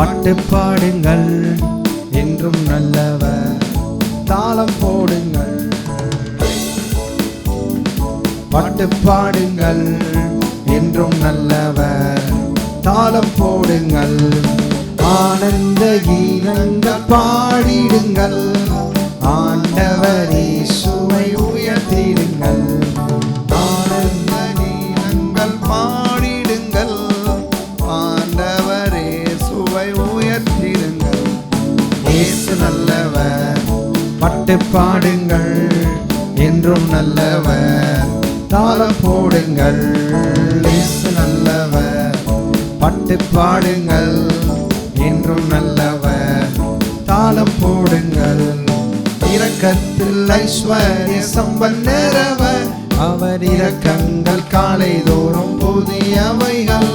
பாட்டு பாடுங்கள் என்றும் நல்லவர், தாளம் போடுங்கள். பாட்டு பாடுங்கள் என்றும் நல்லவர், தாளம் போடுங்கள். ஆனந்த கீதங்கள் பாடிடுங்கள், ஆண்டவர் இயேசுவை உயர்த்திடுங்கள். ஆனந்த கீதங்கள் பாடிடுங்கள், ஆண்டவர் இயேசுவை உயர்த்திடுங்கள். இயேசு நல்லவர், பாட்டு பாடுங்கள் என்றும் நல்லவர், தாளம் போடுங்கள். இயேசு நல்லவர், பாட்டு பாடுங்கள் என்றும் நல்லவர், தாளம் போடுங்கள். இரக்கத்தில் ஐஸ்வர்ய சம்பன்னரவர், அவர் இரக்கங்கள் காலை தோறும் புதியவைகள்.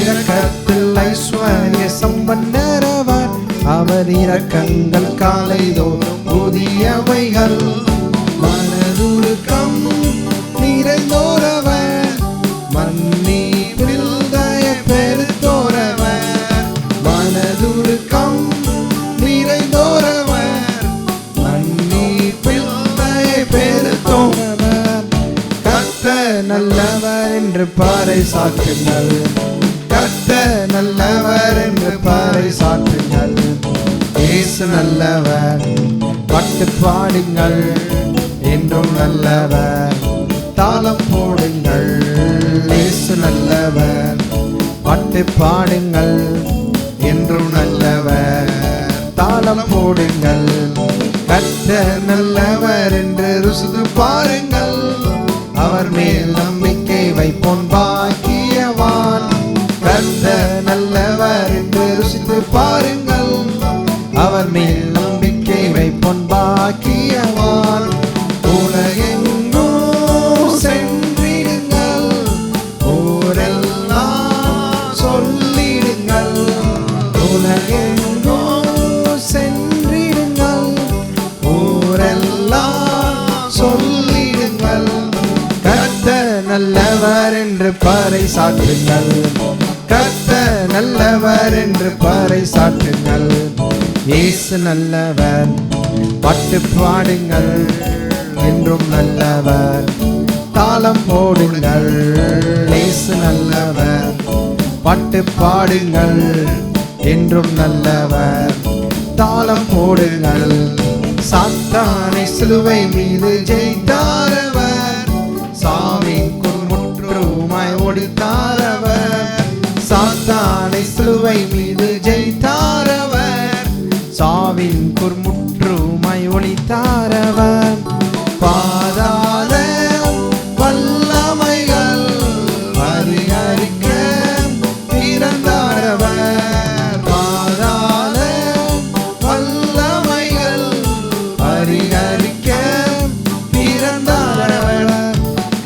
இரக்கத்தில் ஐஸ்வர்ய சம்பன்னரவர், அவர் இரக்கங்கள் காலை தோறும் புதியவைகள். மனதுருக்கம் நிறைந்தோரவர், மன்னிப்பில் தயை பெருத்தோரவர். மனதுருக்கம் நிறைந்தோரவர், மன்னிப்பில் தயை பெருத்தோரவர். கர்த்தர் நல்லவர் என்று பாறை சாற்றுங்கள், கர்த்தர் நல்லவர் என்று பாறை சாற்றுங்கள். இயேசு நல்லவர், பாட்டு பாடுங்கள் என்றும் நல்லவர், தாளம் போடுங்கள். இயேசு நல்லவர், பாட்டு பாடுங்கள் என்றும் நல்லவர், தாளம் போடுங்கள். கர்த்தர் நல்லவர் என்று ருசித்து பாருங்கள், அவர் மேல் நம்பிக்கை வைப்போன் பாக்கியவான். கர்த்தர் நல்லவர் என்று ருசித்து பாருங்கள், அவர் மேல் நம்பிக்கை வைப்போன் பாக்கியவான். உலகெங்கும் சென்றிடுங்கள், ஊரெல்லாம் சொல்லிடுங்கள். உலகெங்கும் சென்றிடுங்கள், ஊரெல்லாம் சொல்லிடுங்கள். கர்த்தர் நல்லவர் என்று பாறை சாற்றுங்கள், கர்த்தர் நல்லவர் என்று பாறை சாற்றுங்கள். இயேசு நல்லவர், பாட்டு பாடுங்கள் என்றும் நல்லவர், தாளம் போடுங்கள். இயேசு நல்லவர், பாட்டு பாடுங்கள் என்றும் நல்லவர், தாளம் போடுங்கள். சாத்தானை சிலுவை மீது ஜெயித்தாரவர், சாவிக்கு முற்றுமாய் ஒடித்தாரவர். சாத்தானை சிலுவை மீது ஜெயித்தாரவர், சாவின் முற்றுமாய் ஒளித்தாரவர். பாதாள வல்லமைகள் பரிகரிக்க பிறந்தாரவர், பாதாள வல்லமைகள் பரிகரிக்க பிறந்தாரவர்.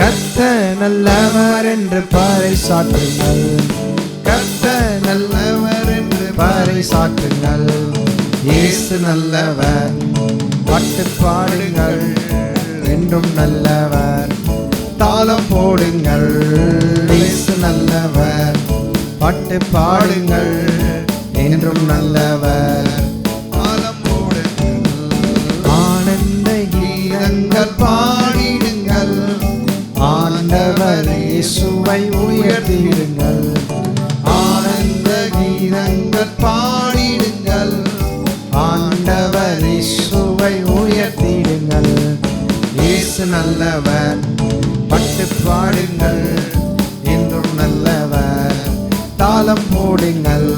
கர்த்தர் நல்லவர் என்று பாறை சாற்றுங்கள், கர்த்தர் நல்லவர் என்று பாறை சாற்றுங்கள். இயேசு நல்லவர், பாட்டு பாடுங்கள் என்றும் நல்லவர், தாளம் போடுங்கள். இயேசு நல்லவர், பாட்டு பாடுங்கள் என்றும் நல்லவர், தாளம் போடுங்கள். ஆனந்த கீதங்கள் பாடிடுங்கள், ஆண்டவர் இயேசுவை உயர்த்திடுங்கள். ஆனந்த கீதங்கள் பாடிடுங்கள், ஆண்டவர் இயேசுவை உயர்த்திடுங்கள். இயேசு நல்லவர், பாட்டு பாடுங்கள் என்றும் நல்லவர், தாளம் போடுங்கள்.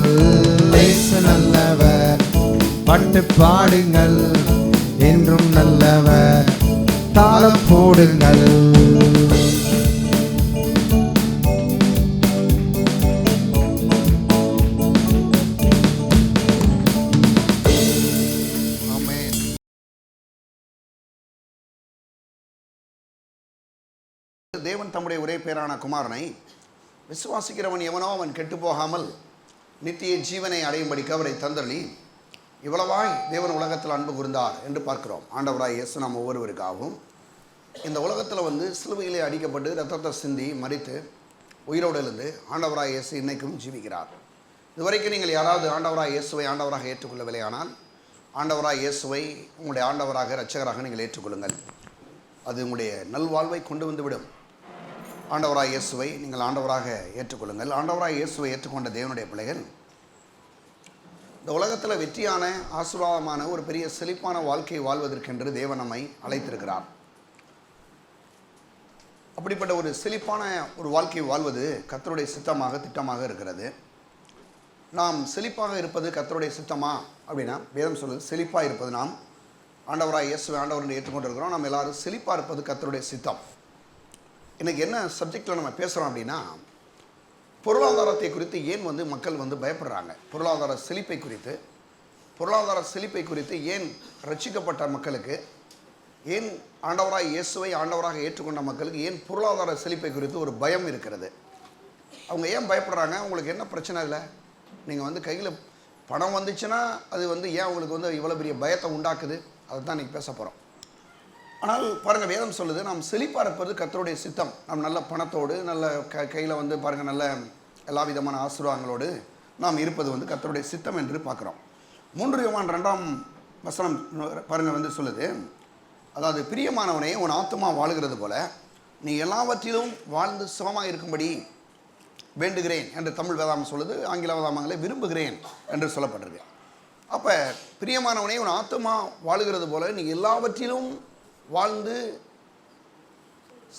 இயேசு நல்லவர், பாட்டு பாடுங்கள் என்றும் நல்லவர், தாளம் போடுங்கள். தேவன் தம்முடைய ஒரே பேரான குமாரனை விசுவாசிக்கிறவன் எவனோ அவன் கெட்டு போகாமல் நித்திய ஜீவனை அடையும்படிக்கு அவரை தந்தள்ளி இவ்வளவாய் தேவன் உலகத்தில் அன்பு கூர்ந்தார் என்று பார்க்கிறோம். ஆண்டவராய் இயேசு நாம் ஒவ்வொருவருக்காகவும் இந்த உலகத்தில் சிலுவையிலே அடிக்கப்பட்டு ரத்தத்தை சிந்தி மரித்து உயிரோடு இருந்து ஆண்டவராய் இயேசு இன்னைக்கும் ஜீவிக்கிறார். இதுவரைக்கும் நீங்கள் யாராவது ஆண்டவராக இயேசுவை ஆண்டவராக ஏற்றுக்கொள்ளவில்லை, ஆனால் ஆண்டவராக இயேசுவை உங்களுடைய ஆண்டவராக இரட்சகராக நீங்கள் ஏற்றுக்கொள்ளுங்கள். அது உங்களுடைய நல்வாழ்வை கொண்டு வந்துவிடும். ஆண்டவராக இயேசுவை நீங்கள் ஆண்டவராக ஏற்றுக்கொள்ளுங்கள். ஆண்டவராக இயேசுவை ஏற்றுக்கொண்ட தேவனுடைய பிள்ளைகள் இந்த உலகத்தில் வெற்றியான ஆசீர்வாதமான ஒரு பெரிய செழிப்பான வாழ்க்கையை வாழ்வதற்கென்று தேவன் நம்மை அழைத்திருக்கிறார். அப்படிப்பட்ட ஒரு செழிப்பான ஒரு வாழ்க்கையை வாழ்வது கர்த்தருடைய சித்தமாக திட்டமாக இருக்கிறது. நாம் செழிப்பாக இருப்பது கர்த்தருடைய சித்தமா அப்படின்னா வேதம் சொல்லுது, செழிப்பாக இருப்பது நாம் ஆண்டவராக இயேசுவை ஆண்டவர் ஏற்றுக்கொண்டிருக்கிறோம். நம்ம எல்லாரும் செழிப்பாக இருப்பது கர்த்தருடைய சித்தம். இன்றைக்கி என்ன சப்ஜெக்டில் நம்ம பேசுகிறோம் அப்படின்னா, பொருளாதாரத்தை குறித்து ஏன் மக்கள் பயப்படுறாங்க, பொருளாதார செழிப்பை குறித்து ஏன் ரட்சிக்கப்பட்ட மக்களுக்கு, ஏன் ஆண்டவராக இயேசுவை ஆண்டவராக ஏற்றுக்கொண்ட மக்களுக்கு ஏன் பொருளாதார செழிப்பை குறித்து ஒரு பயம் இருக்கிறது. அவங்க ஏன் பயப்படுறாங்க? அவங்களுக்கு என்ன பிரச்சனை இல்லை? நீங்கள் கையில் பணம் வந்துச்சுன்னா அது ஏன் உங்களுக்கு இவ்வளோ பெரிய பயத்தை உண்டாக்குது? அதை தான் இன்றைக்கி பேச போகிறோம். ஆனால் பாருங்கள், வேதம் சொல்லுது நாம் செழிப்பாக இருப்பது கர்த்தருடைய சித்தம். நாம் நல்ல பணத்தோடு நல்ல கையில் பாருங்கள் நல்ல எல்லா விதமான ஆசீர்வாதங்களோடு நாம் இருப்பது கர்த்தருடைய சித்தம் என்று பார்க்குறோம். 3 யோவான் 2ஆம் வசனம் பாருங்கள் சொல்லுது, அதாவது பிரியமானவனே, உன் ஆத்துமா வாழுகிறது போல நீ எல்லாவற்றிலும் வாழ்ந்து சுகமாக இருக்கும்படி வேண்டுகிறேன் என்று தமிழ் வேதாகம் சொல்லுது. ஆங்கில வேதாகமங்களே விரும்புகிறேன் என்று சொல்லப்பட்டிருக்கு. அப்போ பிரியமானவனே, உன் ஆத்துமா வாழுகிறது போல நீ எல்லாவற்றிலும் வாழ்ந்து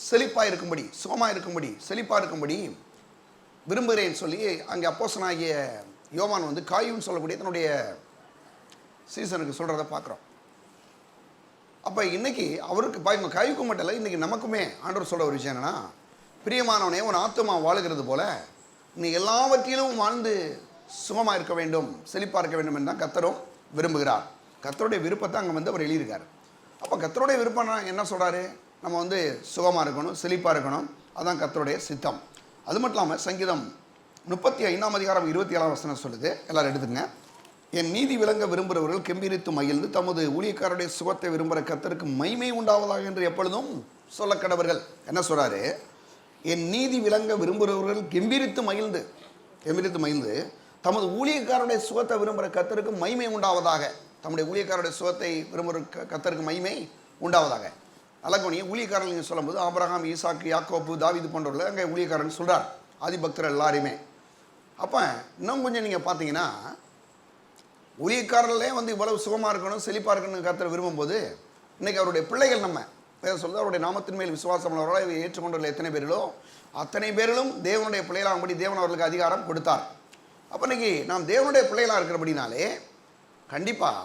செழிப்பாக இருக்கும்படி, சுகமாக இருக்கும்படி, செழிப்பாக இருக்கும்படி விரும்புகிறேன்னு சொல்லி அங்கே அப்போஸ்தலனாகிய யோவான் காயுன்னு சொல்லக்கூடிய தன்னுடைய சீசனுக்கு சொல்கிறத பார்க்குறோம். அப்போ இன்றைக்கி அவருக்கு பாருங்க, காய்க்கும் மட்டும் இல்லை, இன்றைக்கி நமக்குமே ஆண்டவர் சொல்கிற ஒரு விஷயம் என்னென்னா, பிரியமானவனே உன் ஆத்துமா வாழுகிறது போல நீ எல்லாவற்றிலும் வாழ்ந்து சுகமாக இருக்க வேண்டும், செழிப்பாக இருக்க வேண்டும் என்று தான் கர்த்தரும் விரும்புகிறார். கர்த்தருடைய விருப்பத்தை அங்கே அவர் எழுதியிருக்கார். அப்போ கர்த்தருடைய விருப்பம்னா என்ன சொல்கிறாரு? நம்ம சுகமாக இருக்கணும், செழிப்பாக இருக்கணும், அதுதான் கர்த்தருடைய சித்தம். அது மட்டும் இல்லாமல் சங்கீதம் 35ஆம் அதிகாரம் 27ஆம் வசனம் சொல்லுது, எல்லோரும் எடுத்துங்க. என் நீதி விளங்க விரும்புகிறவர்கள் கெம்பீரித்து மகிழ்ந்து தமது ஊழியக்காரருடைய சுகத்தை விரும்புகிற கர்த்தருக்கு மகிமை உண்டாவதாக என்று எப்பொழுதும் சொல்ல கடவர்கள். என்ன சொல்கிறாரு? என் நீதி விளங்க விரும்புகிறவர்கள் கெம்பீரித்து மகிழ்ந்து தமது ஊழியக்காரருடைய சுகத்தை விரும்புகிற கர்த்தருக்கு மகிமை உண்டாவதாக. தம்முடைய ஊழியக்காரருடைய சுகத்தை விரும்புகிற கர்த்தருக்கு மகிமை உண்டாவதாக. அழகோனிய ஊழியக்காரர்கள் நீங்கள் சொல்லும்போது ஆபிரகாம், ஈசாக்கு, யாக்கோப்பு, தாவீது போன்றவர்கள் அங்கே ஊழியக்காரன் சொல்கிறார், ஆதிபக்தர் எல்லாரையுமே. அப்போ இன்னும் கொஞ்சம் நீங்கள் பார்த்தீங்கன்னா, ஊழியக்காரர்களே இவ்வளவு சுகமாக இருக்கணும், செழிப்பாக இருக்கணும்னு கர்த்தர் விரும்பும்போது இன்றைக்கி அவருடைய பிள்ளைகள் நம்ம சொல்லுது, அவருடைய நாமத்தின் மேல் விசுவாசம் உள்ளவர்களாக ஏற்றுக்கொண்டுள்ள எத்தனை பேர்களோ அத்தனை பேரிலும் தேவனுடைய பிள்ளைகளாகும்படி தேவன் அவர்களுக்கு அதிகாரம் கொடுத்தார். அப்போ இன்றைக்கி நாம் தேவனுடைய பிள்ளைகளாக இருக்கிறபடினாலே கண்டிப்பாக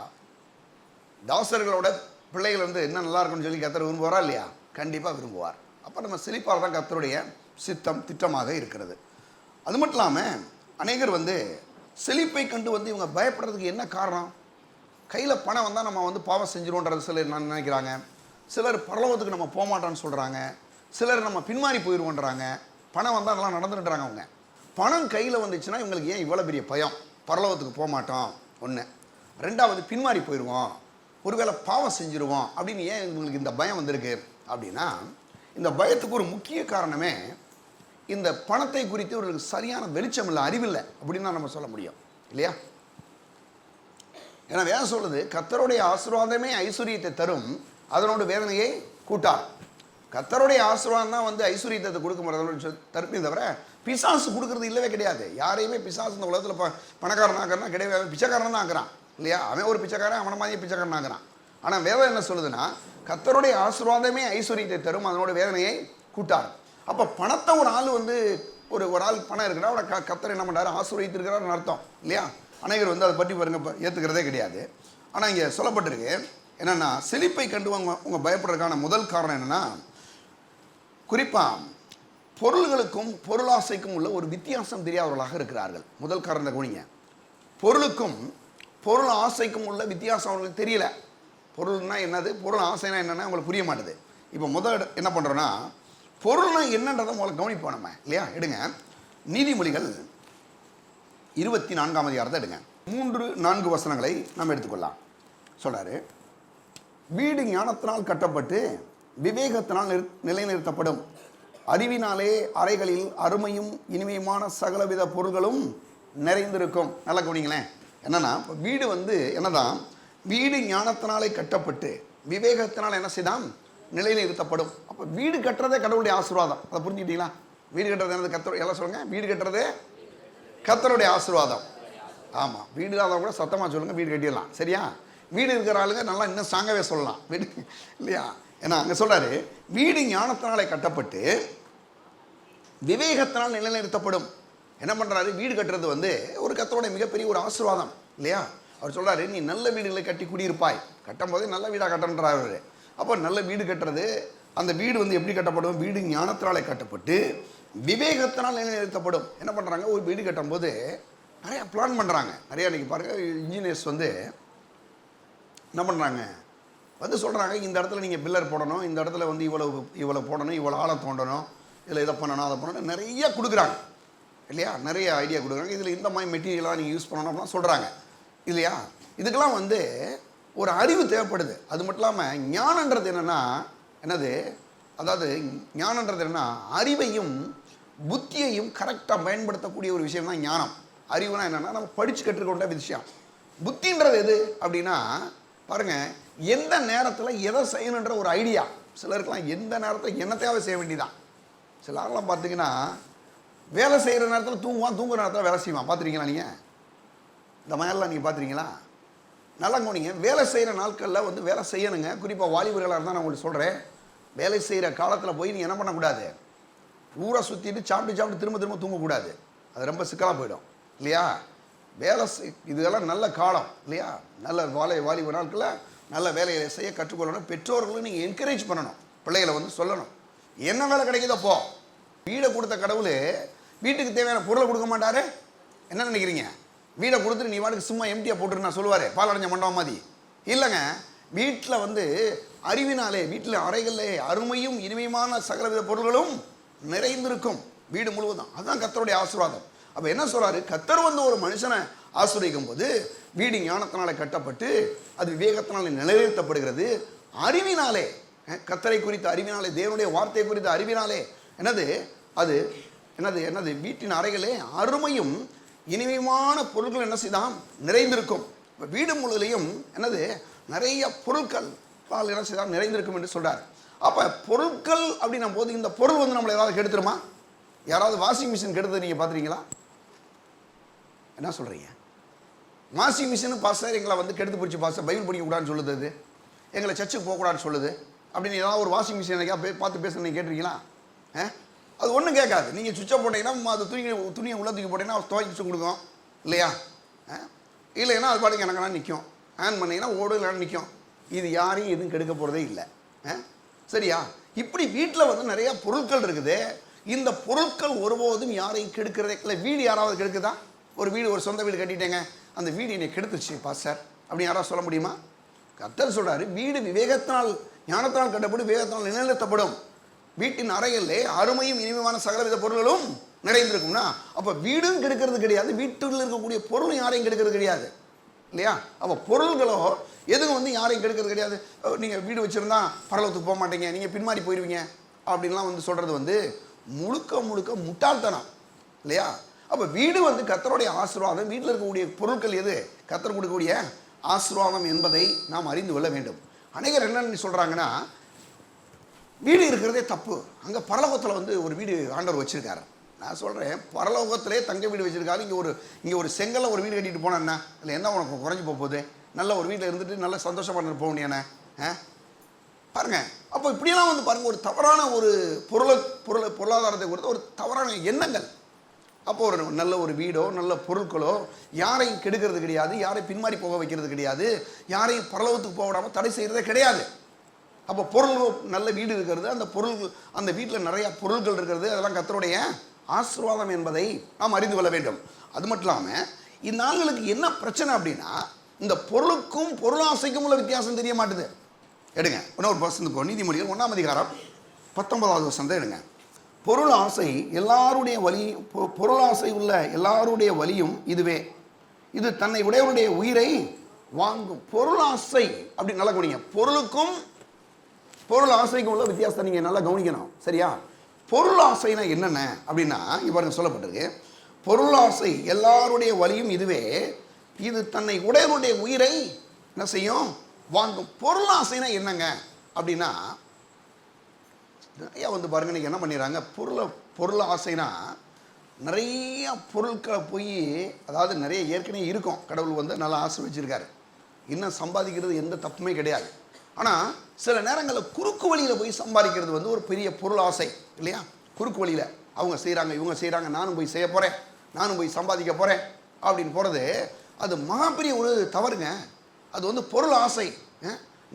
தாசர்களோட பிள்ளைகள் என்ன நல்லா இருக்குன்னு சொல்லி கர்த்தர் விரும்புவாரா இல்லையா? கண்டிப்பாக விரும்புவார். அப்போ நம்ம செழிப்பாக தான் கர்த்தருடைய சித்தம் திட்டமாக இருக்கிறது. அது மட்டும் இல்லாமல் அநேகர் செழிப்பை கண்டு இவங்க பயப்படுறதுக்கு என்ன காரணம்? கையில் பணம் வந்தால் நம்ம பாவம் செஞ்சிருவோன்றது சிலர் நினைக்கிறாங்க. சிலர் பரலோகத்துக்கு நம்ம போக மாட்டோன்னு சொல்கிறாங்க. சிலர் நம்ம பின்மாறி போயிடுவோன்றாங்க. பணம் வந்தால் நல்லா நடந்துட்டுறாங்க. அவங்க பணம் கையில் வந்துச்சுன்னா இவங்களுக்கு ஏன் இவ்வளோ பெரிய பயம்? பரலோகத்துக்கு போக மாட்டோம் ஒன்று, ரெண்டாவது பின்மாறி போயிடுவோம், ஒருவேளை பாவம் செஞ்சுருவோம் அப்படின்னு ஏன் இவங்களுக்கு இந்த பயம் வந்திருக்கு அப்படின்னா, இந்த பயத்துக்கு ஒரு முக்கிய காரணமே இந்த பணத்தை குறித்து இவர்களுக்கு சரியான வெளிச்சம் இல்லை, அறிவில்லை அப்படின்னு தான் நம்ம சொல்ல முடியும் இல்லையா? ஏன்னா வேதம் சொல்லுது, கர்த்தருடைய ஆசீர்வாதமே ஐஸ்வர்யத்தை தரும், அதனோட வேதனையை கூட்டார். கர்த்தருடைய ஆசீர்வாதம் தான் ஐஸ்வர்யத்தை கொடுக்க தருப்பே தவிர பிசாசு கொடுக்கறது இல்லவே கிடையாது. யாரையுமே பிசாசு இந்த உலகத்தில் பணக்காரன் ஆக்குறான்னா கிடையாது, பிச்சைக்காரன் தான் ஆக்குறான் இல்லையா? அவன் ஒரு பிச்சைக்காரன், அவனை மாதிரியே பிச்சைக்காரன் ஆக்குறான். ஆனால் வேதம் என்ன சொல்லுதுன்னா, கர்த்தருடைய ஆசீர்வாதமே ஐஸ்வர்யத்தை தரும், அதனோட வேதனையை கூட்டார். அப்போ பணத்தை ஒரு ஆள் ஒரு ஆள் பணம் இருக்கிறா, அவனை கர்த்தர் என்ன பண்ணுறாரு? ஆசீர்வதித்திருக்கிறாருன்னு அர்த்தம் இல்லையா? அநேகர் அதை பற்றி பாருங்க ஏற்றுக்கிறதே கிடையாது. ஆனால் இங்கே சொல்லப்பட்டிருக்கு என்னென்னா, செழிப்பை கண்டு உங்கள் பயப்படுறதுக்கான முதல் காரணம் என்னென்னா, குறிப்பாக பொருள்களுக்கும் பொருளாசைக்கும் உள்ள ஒரு வித்தியாசம் தெரியாதவர்களாக இருக்கிறார்கள். முதல் காரணத்தை கவனிங்க. பொருளுக்கும் பொருள் ஆசைக்கும் உள்ள வித்தியாசம் அவங்களுக்கு தெரியல. பொருள்னா என்னது, பொருள் ஆசைனா என்னென்னா அவங்களுக்கு புரிய மாட்டுது. இப்போ முதல் என்ன பண்ணுறோன்னா, பொருள்னா என்னன்றதை உங்களுக்கு கவனிப்போம் நம்ம இல்லையா? எடுங்க நீதிமொழிகள் 24ஆம் அதிகாரத்தை எடுங்க. 3-4 வசனங்களை நம்ம எடுத்துக்கொள்ளலாம். சொல்கிறாரு, வீடு ஞானத்தினால் கட்டப்பட்டு விவேகத்தினால் நிலைநிறுத்தப்படும், அறிவினாலே அறைகளில் அருமையும் இனிமையுமான சகலவித பொருள்களும் நிறைந்திருக்கும். நல்லா கவனிங்களேன். என்னன்னா இப்போ வீடு வந்து என்னதான், வீடு ஞானத்தினாலே கட்டப்பட்டு விவேகத்தினால் என்ன செய்தாம், நிலைநிறுத்தப்படும். அப்போ வீடு கட்டுறதே கடவுளுடைய ஆசீர்வாதம். அதை புரிஞ்சுக்கிட்டீங்களா? வீடு கட்டுறது என்னது? கத்தர். எல்லாம் சொல்லுங்க, வீடு கட்டுறது கத்தருடைய ஆசீர்வாதம். ஆமாம், வீடு இல்லாத கூட சத்தமாக சொல்லுங்கள், வீடு கட்டிடலாம். சரியா? வீடு இருக்கிற ஆளுங்க நல்லா இன்னும் சாங்கவே சொல்லலாம் வீடு, இல்லையா? ஏன்னா அங்கே சொல்கிறாரு, வீடு ஞானத்தினாலே கட்டப்பட்டு விவேகத்தினால் நிலைநிறுத்தப்படும். என்ன பண்ணுறாரு? வீடு கட்டுறது வந்து ஒரு கத்தருடைய மிகப்பெரிய ஒரு ஆசீர்வாதம், இல்லையா? அவர் சொல்கிறாரு, நீ நல்ல வீடுகளை கட்டி குடியிருப்பாய். கட்டும் போதே நல்ல வீடாக கட்டன்றார் அவர். அப்போ நல்ல வீடு கட்டுறது, அந்த வீடு வந்து எப்படி கட்டப்படும்? வீடு ஞானத்தினாலே கட்டப்பட்டு விவேகத்தினால் நிலைநிறுத்தப்படும். என்ன பண்ணுறாங்க? ஒரு வீடு கட்டும்போது நிறையா பிளான் பண்ணுறாங்க. நிறையா இன்றைக்கி பாருங்கள், இன்ஜினியர்ஸ் வந்து என்ன பண்ணுறாங்க, வந்து சொல்கிறாங்க, இந்த இடத்துல நீங்கள் பில்லர் போடணும், இந்த இடத்துல வந்து இவ்வளோ போடணும், இவ்வளோ ஆழம் தோண்டணும், இதில் இதை பண்ணணும், அதை பண்ணணும், நிறைய கொடுக்குறாங்க, இல்லையா? நிறைய ஐடியா கொடுக்குறாங்க. இதில் இந்த மாதிரி மெட்டீரியலாக நீங்கள் யூஸ் பண்ணணும் அப்படின்னா சொல்கிறாங்க, இல்லையா? இதுக்கெல்லாம் வந்து ஒரு அறிவு தேவைப்படுது. அது மட்டும் இல்லாமல் ஞானன்றது என்னென்னா என்னது, அதாவது ஞானன்றது என்னென்னா அறிவையும் புத்தியையும் கரெக்டாக பயன்படுத்தக்கூடிய ஒரு விஷயம் தான் ஞானம். அறிவுனா என்னென்னா நம்ம படித்து கற்றுக்கொண்ட விஷயம். புத்தின்றது எது அப்படின்னா பாருங்கள், எந்த நேரத்தில் எதை செய்யணுன்ற ஒரு ஐடியா. சிலருக்கெல்லாம் எந்த நேரத்தில் என்னத்தையாவது செய்ய வேண்டியதான். சிலர்லாம் பார்த்தீங்கன்னா வேலை செய்கிற நேரத்தில் தூங்குவான், தூங்குற நேரத்தில் வேலை செய்வான். பார்த்துருக்கீங்களா நீங்கள்? இந்த மாதிரிலாம் நீங்கள் பார்த்துருக்கீங்களா? நல்லா கவனிங்க. வேலை செய்கிற நாட்களில் வந்து வேலை செய்யணுங்க. குறிப்பாக வாலிபர்களாக இருந்தால் நான் உங்களுக்கு சொல்கிறேன், வேலை செய்கிற காலத்தில் போய் நீங்கள் என்ன பண்ணக்கூடாது, ஊரை சுற்றிட்டு சாப்பிட்டு திரும்ப திரும்ப தூங்கக்கூடாது. அது ரொம்ப சிக்கலாக போயிடும், இல்லையா? வேலை இதெல்லாம் நல்ல காலம், இல்லையா? நல்ல வாலிப நாட்களில் நல்ல வேலையை செய்ய கற்றுக்கொள்ளணும். பெற்றோர்களும் நீங்கள் என்கரேஜ் பண்ணணும், பிள்ளைகளை வந்து சொல்லணும், என்ன வேலை கிடைக்குதோ போ. வீடை கொடுத்த கடவுள் வீட்டுக்கு தேவையான பொருளை கொடுக்க மாட்டாரு. என்ன நினைக்கிறீங்க? வீடை கொடுத்துட்டு நீ வாட்டுக்கு சும்மா எம்டியாக போட்டுருன்னா சொல்லுவார், பால் அடைஞ்ச மண்டபம் மாதிரி. இல்லைங்க, வீட்டில் வந்து அறிவினாலே, வீட்டில் அறைகளிலே அருமையும் இனிமையுமான சகலவித பொருள்களும் நிறைந்திருக்கும் வீடு முழுவதும். அதுதான் கர்த்தருடைய ஆசீர்வாதம். அப்போ என்ன சொல்கிறாரு? கர்த்தர் வந்து ஒரு மனுஷனை ஆசீர்வதிக்கும் போது வீடு ஞானத்தினாலே கட்டப்பட்டு அது விவேகத்தினாலே நிலைநிறுத்தப்படுகிறது. அறிவினாலே, கர்த்தரை குறித்த அறிவினாலே, தேவனுடைய வார்த்தை குறித்த அறிவினாலே என்னது, அது என்னது வீட்டின் அறைகளே அருமையும் இனிமையான பொருட்கள் என்ன செய்தாம், நிறைந்திருக்கும். இப்போ வீடு முழுவதையும் என்னது, நிறைய பொருட்கள் என்ன செய்தால் நிறைந்திருக்கும் என்று சொல்கிறார். அப்போ பொருட்கள் அப்படின்னும் போது இந்த பொருள் வந்து நம்மளை ஏதாவது கெடுத்துருமா? யாராவது வாஷிங் மிஷின் கெடுத்தது நீங்கள் பார்த்துருக்கீங்களா? என்ன சொல்கிறீங்க? வாஷிங் மிஷின் பாஸ்டர் எங்களை வந்து கெடுத்து பிடிச்சி பாஸ்டர் பைபிள் படிக்கக்கூடாதுன்னு சொல்லுது, அது எங்களை சர்ச்சுக்கு போகக்கூடாதுன்னு சொல்லுது அப்படின்னு ஏதாவது ஒரு வாஷிங் மிஷின் எனக்கு பார்த்து பேசுகிறேன் நீங்கள் கேட்டிருக்கீங்களா? அது ஒன்றும் கேட்காது. நீங்கள் சுவிட்சை போட்டிங்கன்னா அது துணியை உள்ள தூக்கி போட்டிங்கன்னா துவைச்சு கொடுக்கும், இல்லையா? இல்லைன்னா அது பாட்டுக்கு எனக்குனா நிற்கும். ஆன் பண்ணிங்கன்னா ஓடு இல்லைன்னா நிற்கும். இது யாரையும் எதுவும் கெடுக்க போகிறதே இல்லை. சரியா? இப்படி வீட்டில் வந்து நிறையா பொருட்கள் இருக்குது. இந்த பொருட்கள் ஒருபோதும் யாரையும் கெடுக்கிறதே இல்லை. வீடு யாராவது கெடுக்குதா? ஒரு வீடு, ஒரு சொந்த வீடு கட்டிட்டேங்க, அந்த வீடு என்னை கெடுத்துச்சு பாஸ்டர் அப்படின்னு யாராவது சொல்ல முடியுமா? கர்த்தர் சொல்கிறாரு, வீடு விவேகத்தினால் ஞானத்தினால் கட்டப்படும், விவேகத்தினால் நிலைநிறுத்தப்படும். வீட்டின் அறைகளிலே அருமையும் இனிமையான சகலவித பொருள்களும் நிறைந்திருக்கும்னா அப்போ வீடும் கெடுக்கிறது கிடையாது, வீட்டில் இருக்கக்கூடிய பொருளும் யாரையும் கெடுக்கிறது கிடையாது, இல்லையா? அப்போ பொருள்களோ எதுவும் வந்து யாரையும் கெடுக்கிறது கிடையாது. நீங்கள் வீடு வச்சுருந்தா பரலோகத்துக்கு போக மாட்டீங்க, நீங்கள் பின்மாறி போயிடுவீங்க அப்படின்லாம் வந்து சொல்கிறது வந்து முழுக்க முட்டாள்தனம், இல்லையா? அப்போ வீடு வந்து கர்த்தருடைய ஆசீர்வாதம். வீட்டில் இருக்கக்கூடிய பொருட்கள் எது கர்த்தர் கொடுக்கக்கூடிய ஆசீர்வாதம் என்பதை நாம் அறிந்து கொள்ள வேண்டும். அநேகர் என்னன்னு சொல்கிறாங்கன்னா, வீடு இருக்கிறதே தப்பு, அங்கே பரலோகத்தில் வந்து ஒரு வீடு ஆண்டவர் வச்சுருக்காரு. நான் சொல்கிறேன், பரலோகத்திலே தங்க வீடு வச்சுருக்காரு. இங்கே ஒரு செங்கல்ல ஒரு வீடு கட்டிட்டு போனேன்னா இல்லை என்ன உனக்கு குறைஞ்சி போகுது? நல்ல ஒரு வீட்டில் இருந்துட்டு நல்ல சந்தோஷமாக போகணும் பாருங்கள். அப்போ இப்படியெல்லாம் வந்து பாருங்கள், ஒரு தவறான ஒரு பொருளாதாரத்தை கொடுத்த ஒரு தவறான எண்ணங்கள். அப்போ ஒரு நல்ல ஒரு வீடோ நல்ல பொருட்களோ யாரையும் கெடுக்கிறது கிடையாது, யாரையும் பின்மாறி போக வைக்கிறது கிடையாது, யாரையும் பரலோகத்துக்கு போக விடாமல் தடை செய்கிறதே கிடையாது. அப்போ பொருள், நல்ல வீடு இருக்கிறது, அந்த பொருள்கள், அந்த வீட்டில் நிறையா பொருட்கள் இருக்கிறது, அதெல்லாம் கர்த்தருடைய ஆசீர்வாதம் என்பதை நாம் அறிந்து கொள்ள வேண்டும். அது மட்டும் இல்லாமல் இந்த ஆளுங்களுக்கு என்ன பிரச்சனை அப்படின்னா, இந்த பொருளுக்கும் பொருளாசைக்கும் உள்ள வித்தியாசம் தெரிய மாட்டுது. எடுங்க இன்னொரு பர்சனுக்கு நீதிமொழிகள் 1ஆம் அதிகாரம் 19வது வசனத்தை எடுங்க. பொருள் ஆசை எல்லாருடைய பொருளாசை உள்ள எல்லாருடைய வலியும் இதுவே, இது தன்னை உடையவருடைய உயிரை வாங்கும். பொருளாசை அப்படி நல்லா கவனிங்க. பொருளுக்கும் பொருள் ஆசைக்கும் உள்ள வித்தியாசத்தை நீங்கள் நல்லா கவனிக்கணும், சரியா? பொருள் ஆசைனா என்னென்ன அப்படின்னா, இவ்வாறு சொல்லப்பட்டிருக்கு, பொருளாசை எல்லாருடைய வழியும் இதுவே, இது தன்னை உடையவனுடைய உயிரை என்ன செய்யும்? வாங்கும். பொருளாசைனா என்னங்க அப்படின்னா, நிறையா பாருங்க இன்னைக்கு என்ன பண்ணிடுறாங்க, பொருள் ஆசைனா நிறைய பொருட்களை போய், அதாவது நிறைய ஏற்கனவே இருக்கும், கடவுள் நல்லா ஆசை வச்சிருக்காரு, இன்னும் சம்பாதிக்கிறது எந்த தப்புமே கிடையாது. ஆனால் சில நேரங்களில் குறுக்கு வழியில் போய் சம்பாதிக்கிறது ஒரு பெரிய பொருள் ஆசை இல்லையா? குறுக்கு வழியில் அவங்க செய்கிறாங்க, இவங்க செய்கிறாங்க, நானும் போய் செய்ய போகிறேன், நானும் போய் சம்பாதிக்க போகிறேன் அப்படின்னு போகிறது, அது மகாபெரிய ஒரு தவறுங்க. அது பொருள் ஆசை.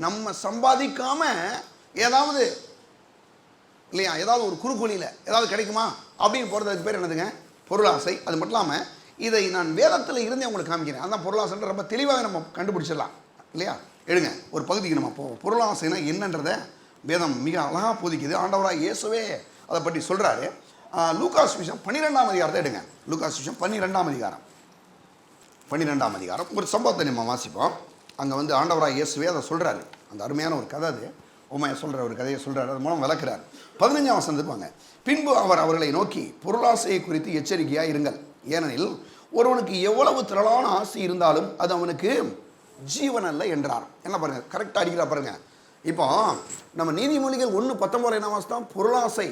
நம்ம சம்பாதிக்காமல் ஏதாவது இல்லையா, ஏதாவது ஒரு குறுக்கு வழியில் ஏதாவது கிடைக்குமா அப்படின்னு போகிறதுக்கு பேர் என்னதுங்க? பொருள் ஆசை. அது மட்டும் இல்லாமல் இதை நான் வேதத்தில் இருந்தே உங்களுக்கு காமிக்கிறேன். அதான் பொருள் ஆசைன்ற ரொம்ப தெளிவாக நம்ம கண்டுபிடிச்சிடலாம் இல்லையா? எடுங்க ஒரு பகுதிக்கு நம்ம போவோம். பொருள் ஆசைனா என்னன்றதை வேதம் மிக அழகாக போதிக்குது. ஆண்டவராக இயேசுவே அதை பற்றி சொல்கிறாரு. லூக்கா சுவிசேஷம் 12ஆம் அதிகாரத்தை எடுங்க. லூக்கா சுவிசேஷம் 12ஆம் அதிகாரம் ஒரு சம்பவத்தை நம்ம வாசிப்போம். அங்கே ஆண்டவராக இயேசுவே அதை சொல்கிறாரு. அந்த அருமையான ஒரு கதை, அது உண்மையை சொல்கிற ஒரு கதையை சொல்கிறார், அது மூலம் விளக்குறார். 15ஆம் வசனத்துக்கு வாங்க. பின்பு அவர் அவர்களை நோக்கி, பொருளாசையை குறித்து எச்சரிக்கையாக இருங்கள், ஏனெனில் ஒருவனுக்கு எவ்வளவு திரளான ஆசை இருந்தாலும் அது அவனுக்கு ஜீவன் அல்ல என்றார். என்ன பாருங்க, கரெக்டாக அடிக்கிறா பாருங்க. இப்போ நம்ம நீதிமொழிகள் 1:19 என்ன வாசித்தோம்? பொருளாசை